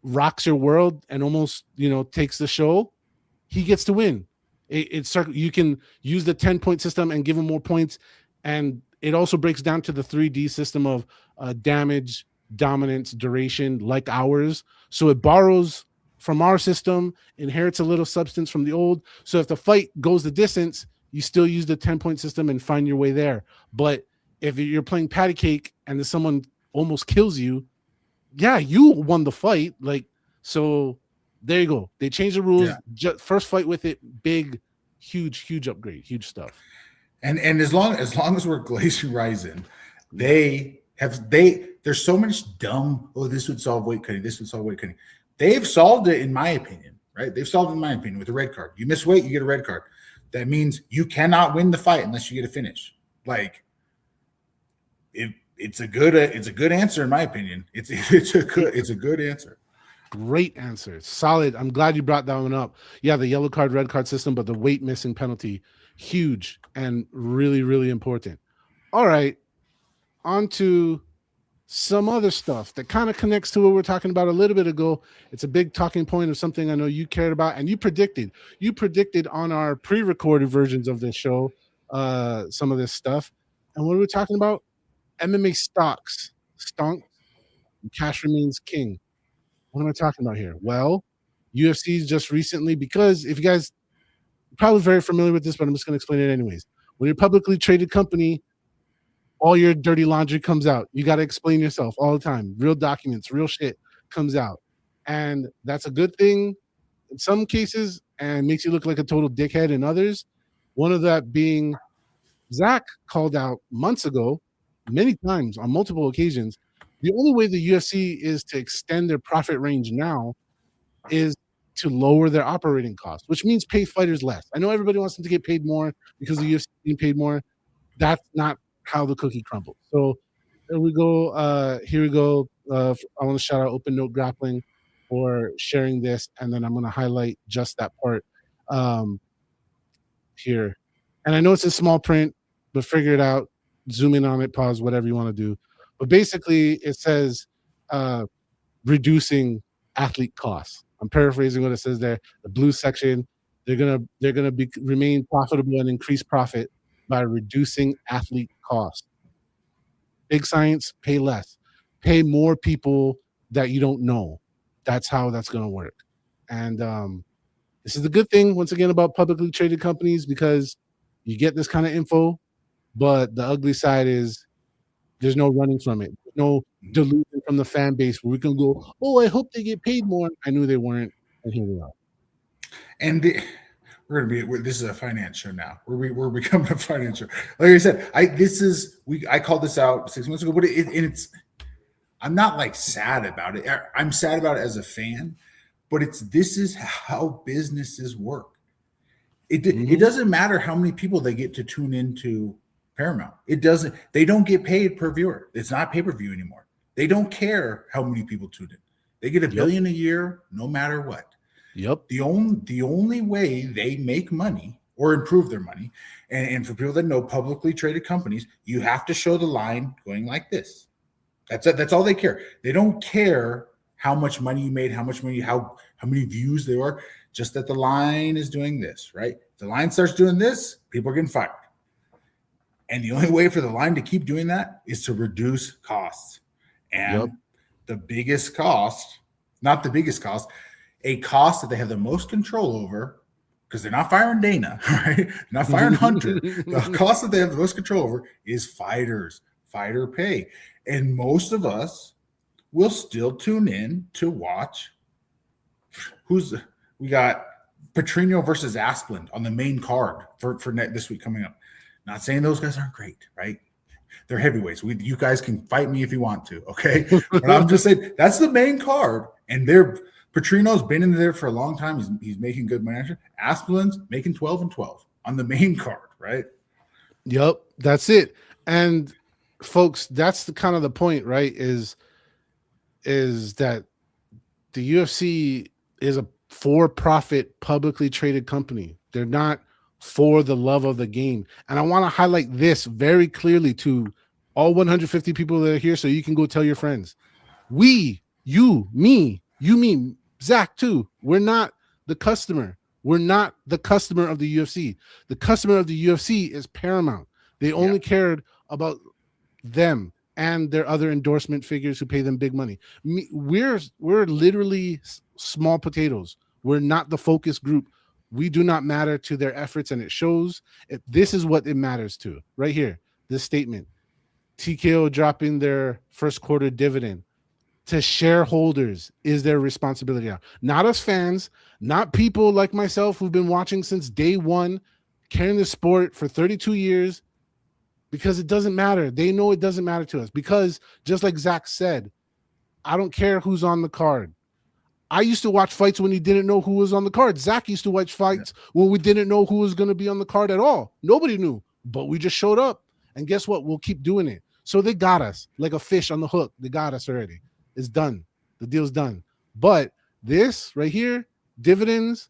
rocks your world and almost takes the show. He gets to win. You can use the 10-point system and give him more points, and it also breaks down to the 3D system of damage, dominance, duration, like ours. So it borrows from our system, inherits a little substance from the old. So if the fight goes the distance, you still use the 10-point system and find your way there. But if you're playing patty cake and then someone almost kills you, you won the fight. So there you go. They changed the rules. First fight with it, big, huge upgrade, huge stuff. And as long as we're glazing RIZIN, there's so much dumb, this would solve weight cutting, this would solve weight cutting. They've solved it, in my opinion, right? They've solved it, in my opinion, with a red card. You miss weight, you get a red card. That means you cannot win the fight unless you get a finish. It's a good answer, in my opinion. It's a good answer. Great answer. Solid. I'm glad you brought that one up. Yeah, the yellow card, red card system, but the weight missing penalty, huge and really, really important. All right. On to some other stuff that kind of connects to what we were talking about a little bit ago. It's a big talking point of something I know you cared about, and you predicted on our pre-recorded versions of this show some of this stuff. And what are we talking about? MMA stocks. Stonk. Cash remains king. What am I talking about here? Well, UFC's just recently, because if you guys are probably very familiar with this, but I'm just going to explain it anyways. When you're a publicly traded company, all your dirty laundry comes out. You got to explain yourself all the time. Real documents, real shit comes out. And that's a good thing in some cases and makes you look like a total dickhead in others. One of that being Zac called out months ago, many times on multiple occasions, the only way the UFC is to extend their profit range now is to lower their operating costs, which means pay fighters less. I know everybody wants them to get paid more because the UFC is being paid more. That's not how the cookie crumbles. So here we go. I want to shout out Open Note Grappling for sharing this, and then I'm going to highlight just that part. here. And I know it's in small print, but figure it out. Zoom in on it, pause, whatever you want to do. But basically, it says reducing athlete costs. I'm paraphrasing what it says there. The blue section, they're gonna remain profitable and increase profit by reducing athlete costs. Big science, pay less, pay more people that you don't know. That's how that's gonna work. And this is the good thing once again about publicly traded companies, because you get this kind of info, but the ugly side is there's no running from it. No delusion from the fan base where we can go, oh, I hope they get paid more. I knew they weren't, and here we are. And we're going to be. This is a finance show now. We're becoming a finance show. Like I said, I called this out 6 months ago, but it's. I'm not like sad about it. I'm sad about it as a fan, but this is how businesses work. It doesn't matter how many people they get to tune into Paramount. They don't get paid per viewer. It's not pay-per-view anymore. They don't care how many people tune in. They get $1 billion a year, no matter what. Yep. The only way they make money or improve their money, and for people that know publicly traded companies, you have to show the line going like this. That's it. That's all they care. They don't care how much money you made, how many views there are, just that the line is doing this, right? If the line starts doing this, people are getting fired. And the only way for the line to keep doing that is to reduce costs. And the biggest cost, not the biggest cost, a cost that they have the most control over, because they're not firing Dana, right? They're not firing Hunter. The cost that they have the most control over is fighters, fighter pay. And most of us will still tune in to watch we got Petrino versus Asplund on the main card for this week coming up. Not saying those guys aren't great, right? They're heavyweights. You guys can fight me if you want to, okay? But I'm just saying that's the main card, and Petrino's been in there for a long time. He's making good money. Asplund's making 12-12 on the main card, right? Yep, that's it. And folks, that's the kind of the point, right? Is that the UFC is a for-profit, publicly traded company. They're not for the love of the game. And I want to highlight this very clearly to all 150 people that are here, so you can go tell your friends. You, me, Zach too. We're not the customer. We're not the customer of the UFC. The customer of the UFC is Paramount. They only cared about them and their other endorsement figures who pay them big money. We're literally small potatoes. We're not the focus group. We do not matter to their efforts, and it shows. This is what it matters to right here. This statement: TKO dropping their first quarter dividend to shareholders is their responsibility now. Not us fans, not people like myself who've been watching since day one, carrying the sport for 32 years, because it doesn't matter. They know it doesn't matter to us, because just like Zach said, I don't care who's on the card. I used to watch fights when he didn't know who was on the card. Zach used to watch fights when we didn't know who was going to be on the card at all. Nobody knew, but we just showed up. And guess what? We'll keep doing it. So they got us like a fish on the hook. They got us already. It's done. The deal's done. But this right here, dividends,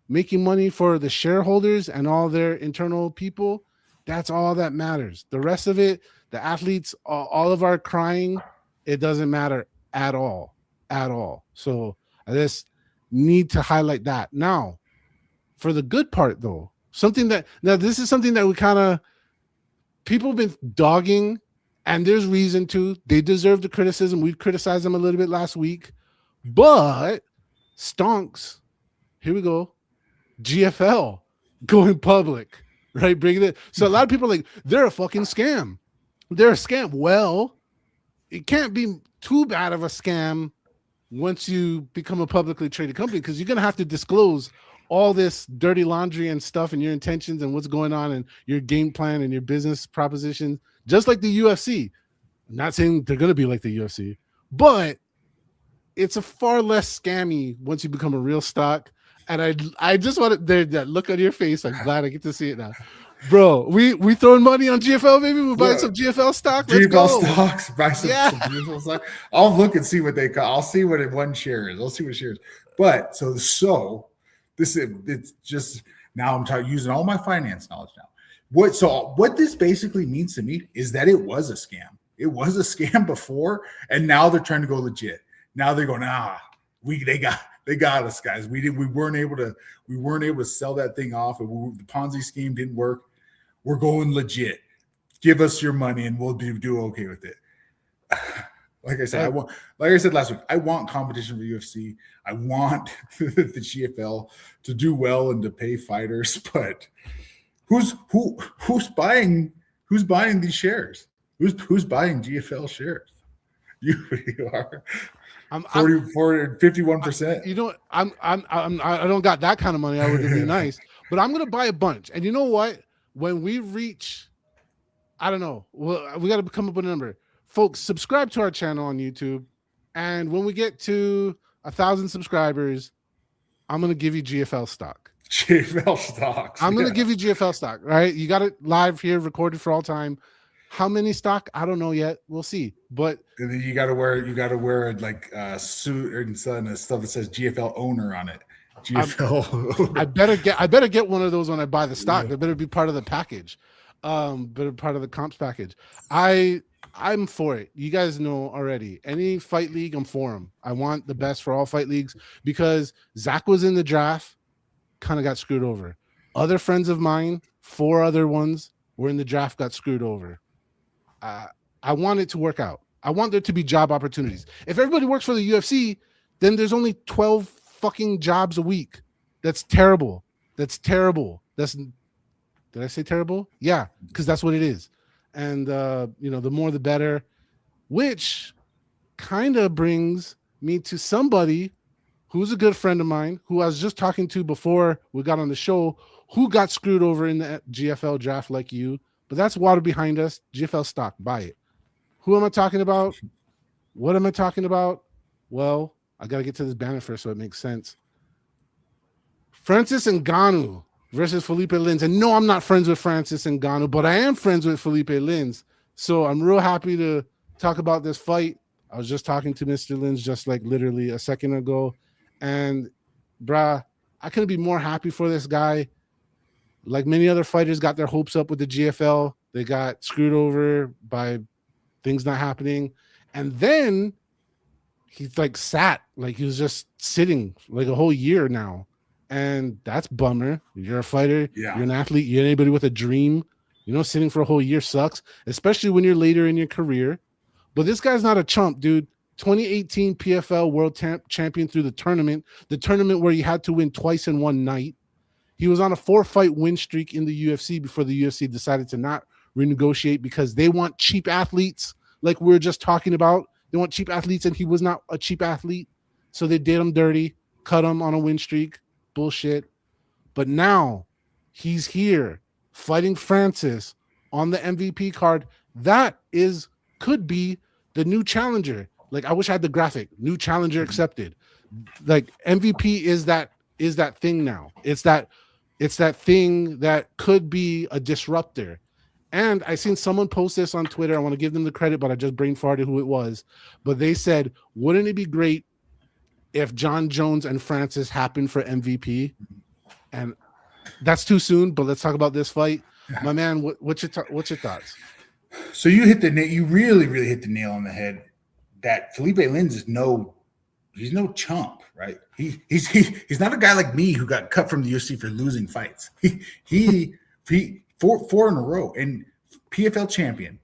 making money for the shareholders and all their internal people, that's all that matters. The rest of it, the athletes, all of our crying, it doesn't matter at all. At all. So I just need to highlight that. Now, for the good part, though, this is something that we kind of, people have been dogging, and there's reason to. They deserve the criticism. We criticized them a little bit last week, but stonks. Here we go. GFL going public, right? Bringing it. So a lot of people are like, they're a fucking scam. They're a scam. Well, it can't be too bad of a scam once you become a publicly traded company, because you're going to have to disclose all this dirty laundry and stuff and your intentions and what's going on and your game plan and your business proposition, just like the UFC. I'm not saying they're going to be like the UFC, but it's a far less scammy once you become a real stock. And I just wanted that look on your face. I'm glad I get to see it now. Bro, we throwing money on GFL, baby. We're buying some GFL stock. Let's go. Stocks, buy some GFL stock. I'll look and see what they call. I'll see what one share is. I'll see what shares. But so this is it's just Now I'm using all my finance knowledge now. What this basically means to me is that it was a scam. It was a scam before, and now they're trying to go legit. Now they're going, they got us, guys. We weren't able to sell that thing off. The Ponzi scheme didn't work. We're going legit. Give us your money, and we'll do okay with it. Like I said, like I said last week, I want competition for UFC. I want the GFL to do well and to pay fighters, but who's buying these shares? Who's buying GFL shares? You are. I'm 51%. You know, I don't got that kind of money. I would be nice, but I'm gonna buy a bunch. And you know what? When we reach, I don't know, we got to come up with a number. Folks, subscribe to our channel on YouTube, and when we get to 1,000 subscribers, I'm gonna give you GFL stock. GFL stocks. I'm gonna give you GFL stock. Right? You got it live here, recorded for all time. How many stock? I don't know yet. We'll see. But you got to wear like a suit and stuff that says GFL owner on it. GFL. I better get one of those when I buy the stock. They better be part of the package. Better part of the comps package. I'm for it. You guys know already. Any fight league, I'm for them. I want the best for all fight leagues because Zach was in the draft, kind of got screwed over. Other friends of mine, 4 other ones were in the draft, got screwed over. I want it to work out. I want there to be job opportunities. If everybody works for the UFC, then there's only 12 fucking jobs a week. That's terrible. Did I say terrible? Yeah, because that's what it is. And the more the better, which kind of brings me to somebody who's a good friend of mine, who I was just talking to before we got on the show, who got screwed over in the GFL draft like you. But that's water behind us. GFL stock, buy it. Who am I talking about? What am I talking about? Well, I got to get to this banner first so it makes sense. Francis Ngannou versus Felipe Lins. And no, I'm not friends with Francis Ngannou, but I am friends with Felipe Lins. So I'm real happy to talk about this fight. I was just talking to Mr. Lins just like literally a second ago. And bruh, I couldn't be more happy for this guy. Like many other fighters got their hopes up with the GFL. They got screwed over by things not happening. And then he's like sat, like he was just sitting like a whole year now. And that's bummer. You're a fighter. Yeah. You're an athlete. You're anybody with a dream. Sitting for a whole year sucks, especially when you're later in your career. But this guy's not a chump, dude. 2018 PFL world champion through the tournament where you had to win twice in one night. He was on a 4-fight win streak in the UFC before the UFC decided to not renegotiate because they want cheap athletes, like we were just talking about. They want cheap athletes, and he was not a cheap athlete. So they did him dirty, cut him on a win streak. Bullshit. But now he's here fighting Francis on the MVP card. That could be the new challenger. Like, I wish I had the graphic. New challenger accepted. Like, MVP is that thing now. It's that thing that could be a disruptor. And I seen someone post this on Twitter. I want to give them the credit, but I just brain farted who it was. But they said, wouldn't it be great if John Jones and Francis happened for MVP? And that's too soon, but let's talk about this fight. My man, what's your thoughts? So you really, really hit the nail on the head that Felipe Lins is he's no chump, right? He's not a guy like me who got cut from the UFC for losing fights. He four in a row, and PFL champion,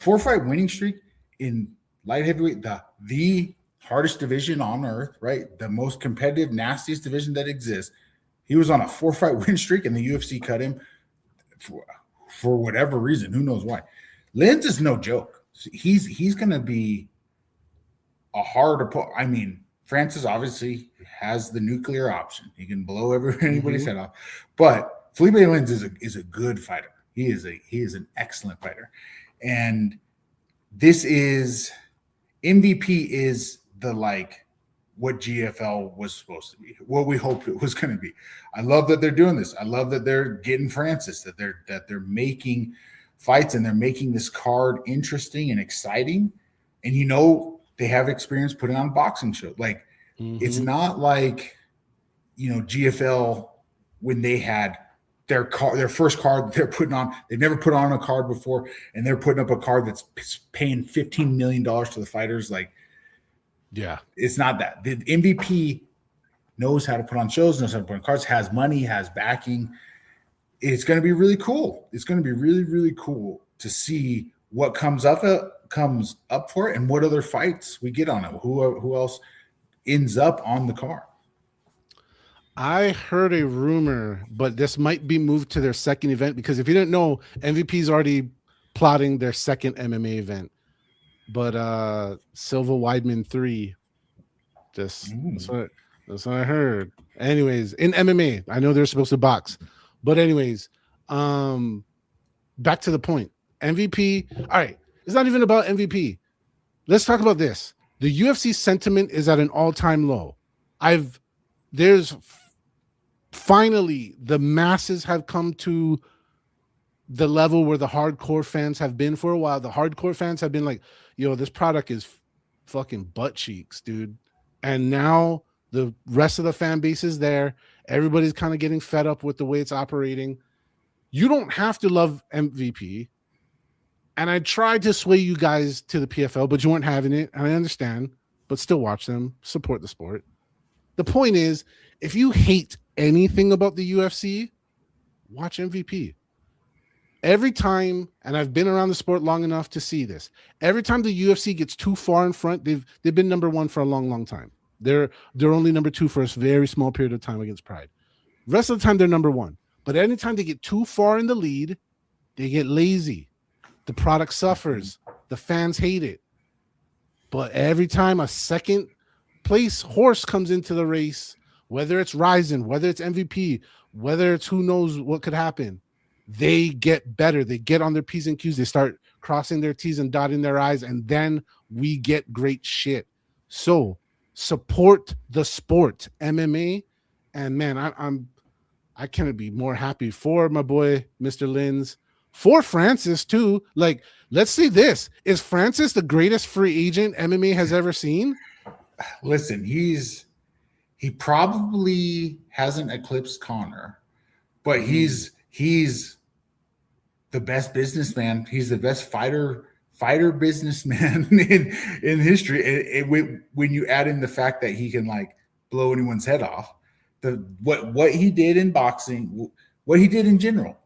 4-fight winning streak in light heavyweight, the hardest division on earth, right? The most competitive, nastiest division that exists. He was on a 4-fight win streak, and the UFC cut him for whatever reason. Who knows why? Lins is no joke. He's going to be a hard opponent. I mean, Francis obviously has the nuclear option. He can blow anybody's head off. But Felipe Lins is a good fighter. He is an excellent fighter. And this is MVP is the what GFL was supposed to be, what we hoped it was going to be. I love that they're doing this. I love that they're getting Francis, that they're making fights and they're making this card interesting and exciting. And they have experience putting on boxing shows. It's not like GFL when they had their first card that they're putting on. They've never put on a card before, and they're putting up a card that's paying $15 million to the fighters. Like, yeah, it's not that. The MVP knows how to put on shows, knows how to put on cards, has money, has backing. It's going to be really cool. It's going to be really, really cool to see what comes up for it and what other fights we get on it. Who else ends up on the card? I heard a rumor, but this might be moved to their second event, because if you didn't know, MVP's already plotting their second MMA event. But Silva Weidman 3, that's what I heard. Anyways, in MMA, I know they're supposed to box, but anyways, back to the point. MVP. All right, it's not even about MVP. Let's talk about this. The UFC sentiment is at an all-time low. Finally, the masses have come to the level where the hardcore fans have been for a while. The hardcore fans have been like, yo, this product is fucking butt cheeks, dude. And now the rest of the fan base is there. Everybody's kind of getting fed up with the way it's operating. You don't have to love MVP. And I tried to sway you guys to the PFL, but you weren't having it. And I understand, but still watch them, support the sport. The point is, if you hate anything about the UFC, watch MVP. Every time, and I've been around the sport long enough to see this, every time the UFC gets too far in front, they've been number one for a long, long time. They're only number two for a very small period of time against Pride. The rest of the time, they're number one. But anytime they get too far in the lead, they get lazy. The product suffers. The fans hate it. But every time a second place horse comes into the race, whether it's RIZIN, whether it's MVP, whether it's who knows what could happen, they get better. They get on their P's and Q's. They start crossing their T's and dotting their I's, and then we get great shit. So support the sport, MMA. And man, I cannot be more happy for my boy, Mr. Lins, for Francis too. Like, let's say this. Is Francis the greatest free agent MMA has ever seen? Listen, he probably hasn't eclipsed Conor, but he's the best businessman. He's the best fighter businessman in history. When you add in the fact that he can like blow anyone's head off, what he did in boxing, what he did in general,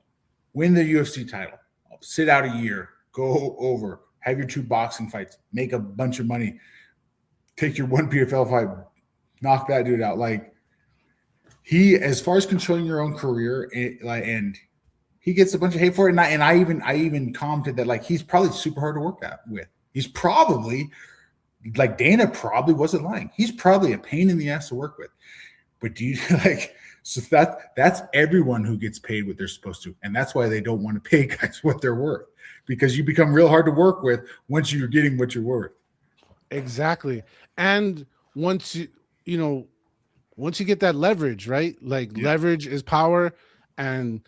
win the UFC title, sit out a year, go over, have your 2 boxing fights, make a bunch of money, take your 1 PFL fight, knock that dude out. Like, he, as far as controlling your own career, and he gets a bunch of hate for it. And I even commented that, like, he's probably super hard to work with. He's probably, like, Dana probably wasn't lying. He's probably a pain in the ass to work with. But do you like? So that's everyone who gets paid what they're supposed to, and that's why they don't want to pay guys what they're worth, because you become real hard to work with once you're getting what you're worth. Exactly. And once you get that leverage, right? Like, leverage is power. And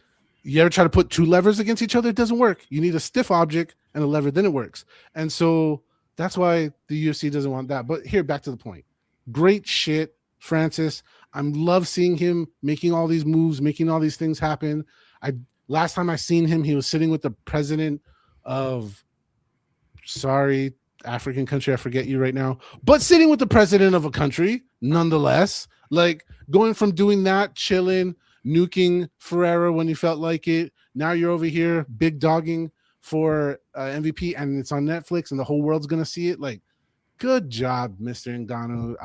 you ever try to put 2 levers against each other, it doesn't work. You need a stiff object and a lever, then it works. And so that's why the UFC doesn't want that. But here, back to the point. Great shit, Francis. I love seeing him making all these moves, making all these things happen. Last time I seen him, he was sitting with the president of, sorry, African country, I forget you right now, but sitting with the president of a country nonetheless. Like, going from doing that, chilling, nuking Ferreira when you felt like it, now you're over here big dogging for MVP, and it's on Netflix and the whole world's gonna see it. Like, good job, Mr. Ngannou.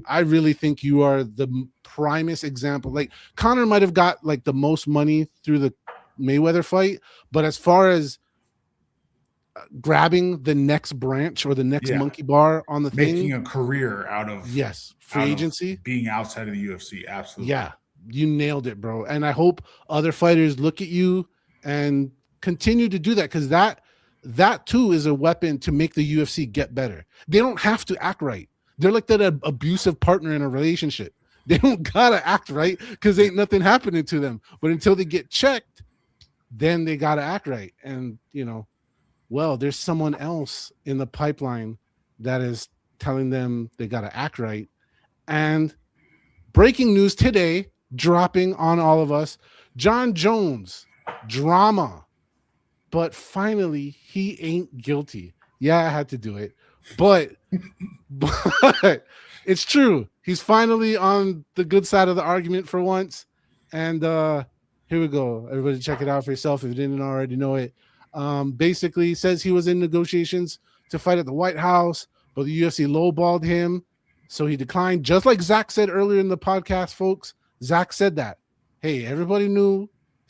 I really think you are the primest example. Like, Conor might have got like the most money through the Mayweather fight, but as far as grabbing the next branch or the next monkey bar on the making a career out of free agency, being outside of the UFC, absolutely. Yeah, you nailed it, bro. And I hope other fighters look at you and continue to do that, because that too is a weapon to make the UFC get better. They don't have to act right. They're like that abusive partner in a relationship. They don't gotta act right because ain't nothing happening to them. But until they get checked, then they gotta act right. And well, there's someone else in the pipeline that is telling them they gotta act right. And breaking news today, dropping on all of us. John Jones, drama. But finally, he ain't guilty. Yeah, I had to do it. But it's true. He's finally on the good side of the argument for once. And here we go. Everybody check it out for yourself if you didn't already know it. Basically says he was in negotiations to fight at the White House, but the UFC lowballed him. So he declined. Just like Zac said earlier in the podcast, folks. Zac said that. Hey, everybody knew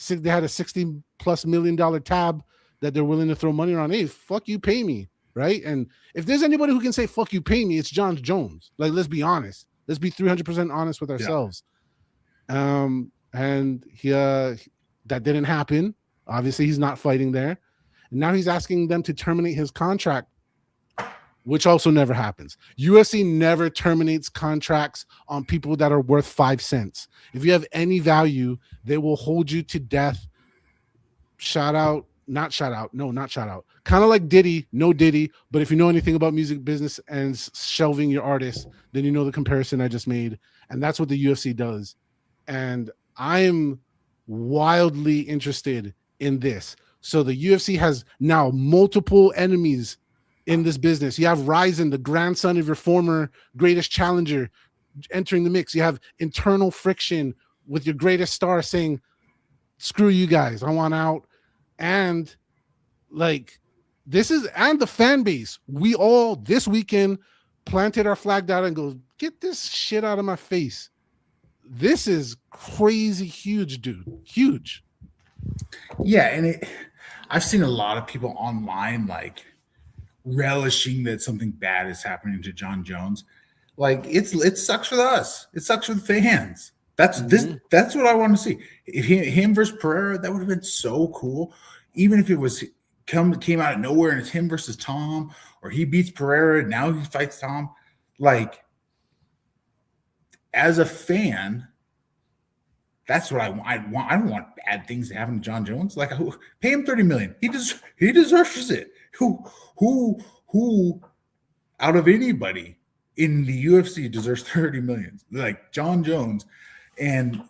they had a $60+ million tab that they're willing to throw money around. Hey, fuck you, pay me. Right? And if there's anybody who can say fuck you, pay me, it's John Jones. Like, let's be honest. Let's be 300% honest with ourselves. Yeah. And he that didn't happen. Obviously, he's not fighting there. And now he's asking them to terminate his contract, which also never happens. UFC never terminates contracts on people that are worth 5 cents. If you have any value, they will hold you to death. Not shout out. Kind of like Diddy, no Diddy. But if you know anything about music business and shelving your artist, then you know the comparison I just made. And that's what the UFC does. And I'm wildly interested in this. So the UFC has now multiple enemies in this business. You have RIZIN, the grandson of your former greatest challenger, entering the mix. You have internal friction with your greatest star saying, screw you guys, I want out. And like and the fan base, we all this weekend planted our flag down and go, get this shit out of my face. This is crazy huge, dude. Huge. Yeah, and I've seen a lot of people online like relishing that something bad is happening to John Jones. Like it sucks for us. It sucks for the fans. That's what I want to see. If him versus Pereira, that would have been so cool. Even if it was came out of nowhere and it's him versus Tom, or he beats Pereira and now he fights Tom. Like, as a fan, that's what I want. I don't want bad things to happen to John Jones. Like, pay him $30 million. He deserves it. Who out of anybody in the UFC deserves $30 million? Like John Jones, and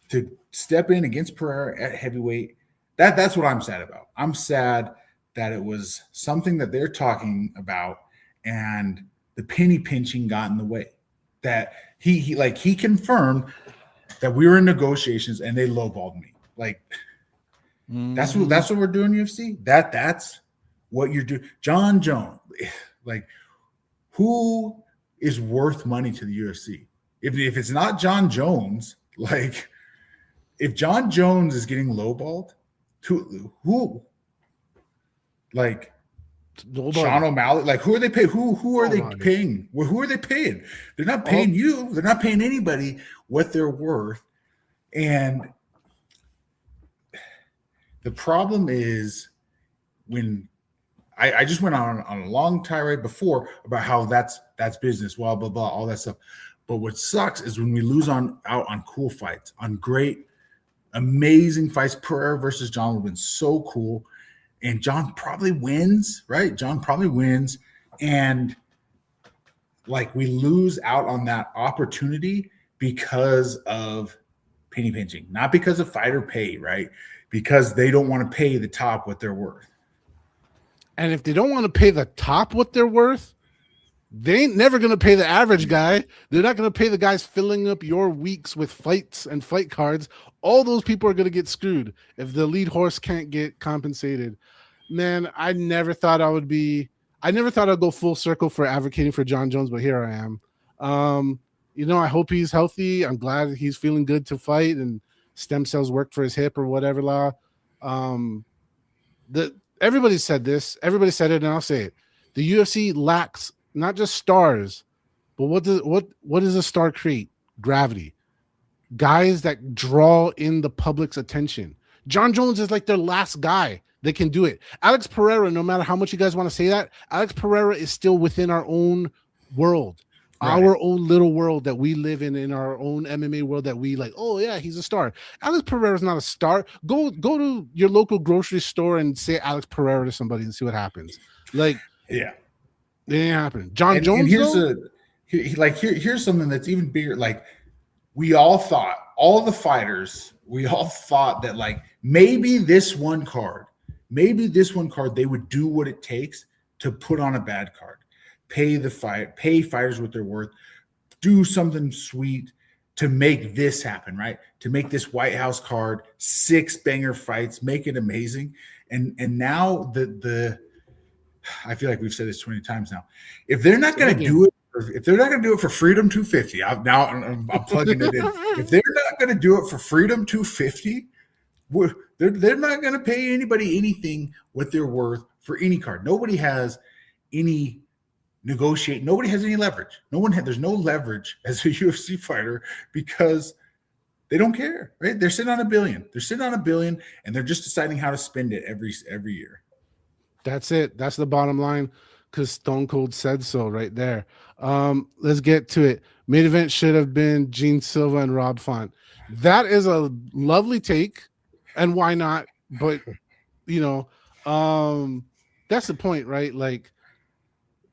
to step in against Pereira at heavyweight. That's what I'm sad about. I'm sad that it was something that they're talking about, and the penny pinching got in the way. That he confirmed that we were in negotiations and they lowballed me. Like, that's what we're doing, UFC. That's what you're doing. John Jones, like, who is worth money to the UFC? If it's not John Jones, like, if John Jones is getting lowballed, who? Like, Sean O'Malley, like, who are they paying? Who are they paying? Well, who are they paying? They're not paying you. They're not paying anybody what they're worth. And the problem is, when I just went on a long tirade before about how that's business, blah blah blah, all that stuff. But what sucks is when we lose out on cool fights, on great, amazing fights. Pereira versus John would have been so cool. And John probably wins, right? John probably wins. And like, we lose out on that opportunity because of penny pinching, not because of fighter pay, right? Because they don't want to pay the top what they're worth. And if they don't want to pay the top what they're worth, they ain't never going to pay the average guy. They're not going to pay the guys filling up your weeks with fights and fight cards. All those people are going to get screwed if the lead horse can't get compensated. Man, I never thought I'd go full circle for advocating for John Jones, but here I am. I hope he's healthy. I'm glad he's feeling good to fight, and stem cells worked for his hip or whatever. Everybody said this. Everybody said it, and I'll say it. The UFC lacks not just stars, but what does a star create? Gravity. Guys that draw in the public's attention. John Jones is like their last guy that can do it. Alex Pereira, no matter how much you guys want to say that, Alex Pereira is still within our own world, right? Our own little world that we live in our own MMA world that we like. Oh yeah, he's a star. Alex Pereira is not a star. Go to your local grocery store and say Alex Pereira to somebody and see what happens. Like, yeah, it ain't happening. John Jones. And here's something that's even bigger. Like, we all thought all the fighters, we all thought that like maybe this one card, they would do what it takes to put on a bad card, pay fighters what they're worth, do something sweet to make this happen, right? To make this White House card 6 banger fights, make it amazing. And now I feel like we've said this 20 times now. If they're not going to do it, if they're not going to do it for Freedom 250, I'm plugging it in. If they're not going to do it for Freedom 250, they're not going to pay anybody anything what they're worth for any card. Nobody has any negotiate. Nobody has any leverage. There's no leverage as a UFC fighter because they don't care, right? They're sitting on $1 billion. And they're just deciding how to spend it every year. That's it. That's the bottom line, because Stone Cold said so right there. Let's get to it. Main event should have been Gene Silva and Rob Font. That is a lovely take, and why not? But that's the point, right? Like,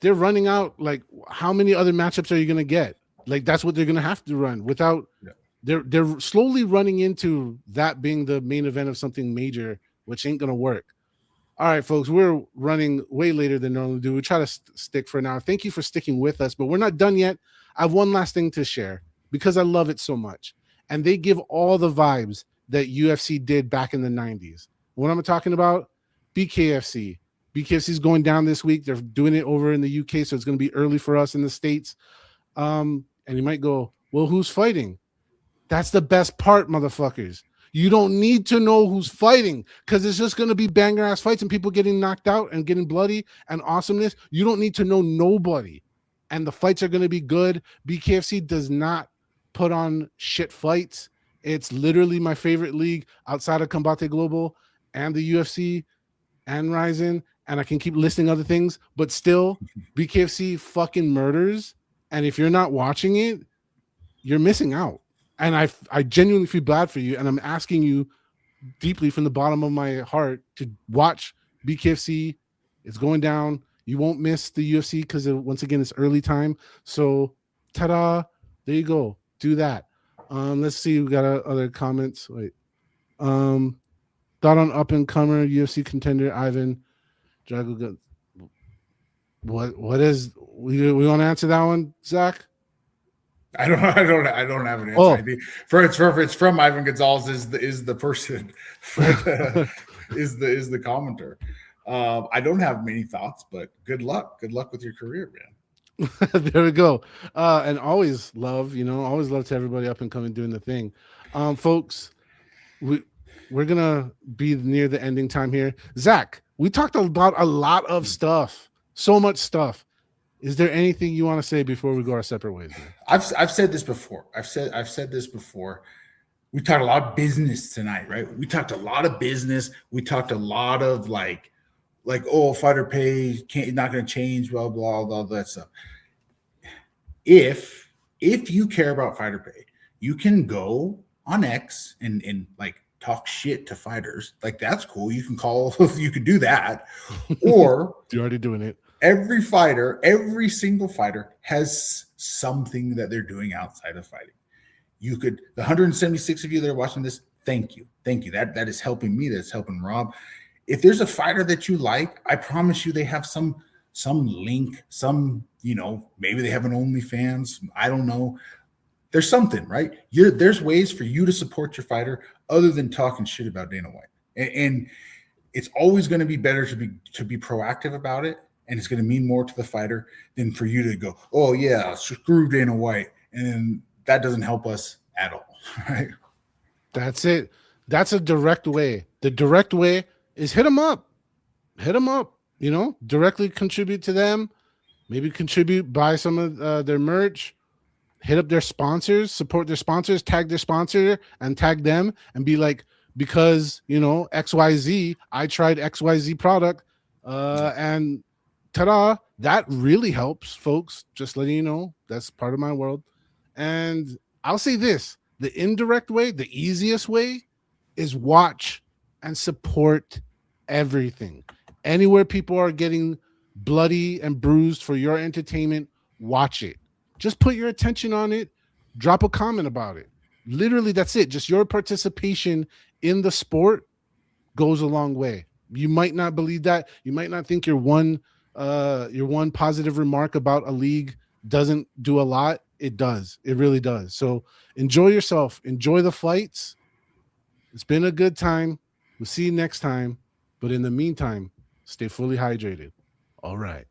they're running out. Like, how many other matchups are you going to get? Like, that's what they're going to have to run without. Yeah. They're slowly running into that being the main event of something major, which ain't going to work. All right, folks, we're running way later than normally do. We try to stick for an hour. Thank you for sticking with us, but we're not done yet. I have one last thing to share because I love it so much. And they give all the vibes that UFC did back in the 90s. What I'm talking about? BKFC. BKFC is going down this week. They're doing it over in the UK, so it's going to be early for us in the States. And you might go, well, who's fighting? That's the best part, motherfuckers. You don't need to know who's fighting because it's just going to be banger ass fights and people getting knocked out and getting bloody and awesomeness. You don't need to know nobody. And the fights are going to be good. BKFC does not put on shit fights. It's literally my favorite league outside of Combate Global and the UFC and RIZIN. And I can keep listing other things, but still, BKFC fucking murders. And if you're not watching it, you're missing out. And I genuinely feel bad for you. And I'm asking you deeply from the bottom of my heart to watch BKFC. It's going down. You won't miss the UFC because once again, it's early time. So ta-da, there you go. Do that. Let's see. We got other comments. Wait. Thought on up-and-comer UFC contender Ivan Drago. What is we want to answer that one, Zach? I don't have an answer. Oh. It's from Ivan Gonzalez is the person is the commenter. I don't have many thoughts, but good luck with your career, man. There we go. And always love to everybody up and coming doing the thing. Folks, we're gonna be near the ending time here. Zach, we talked about a lot of stuff, so much stuff. Is there anything you want to say before we go our separate ways, man? I've said this before. I've said this before. We talked a lot of business tonight, right? We talked a lot of business. We talked a lot of like fighter pay not going to change, blah blah blah that stuff. If you care about fighter pay, you can go on X and like talk shit to fighters. Like, that's cool. You can do that, or you're already doing it. Every single fighter has something that they're doing outside of fighting. The 176 of you that are watching this, thank you. That is helping me. That's helping Rob. If there's a fighter that you like, I promise you they have some link, maybe they have an OnlyFans. I don't know. There's something, right? There's ways for you to support your fighter other than talking shit about Dana White. And it's always going to be better to be proactive about it. And it's going to mean more to the fighter than for you to go, oh, yeah, screw Dana White. And that doesn't help us at all, right? That's it. That's a direct way. The direct way is hit them up. Directly contribute to them. Maybe contribute, buy some of their merch. Hit up their sponsors, support their sponsors, tag their sponsor and tag them and be like, because, XYZ, I tried XYZ product and ta-da, that really helps, folks. Just letting you know, that's part of my world. And I'll say this, the indirect way, the easiest way is watch and support everything. Anywhere people are getting bloody and bruised for your entertainment, watch it. Just put your attention on it. Drop a comment about it. Literally, that's it. Just your participation in the sport goes a long way. You might not believe that. You might not think your one positive remark about a league doesn't do a lot. It does. It really does. So enjoy yourself. Enjoy the fights. It's been a good time. We'll see you next time. But in the meantime, stay fully hydrated. All right.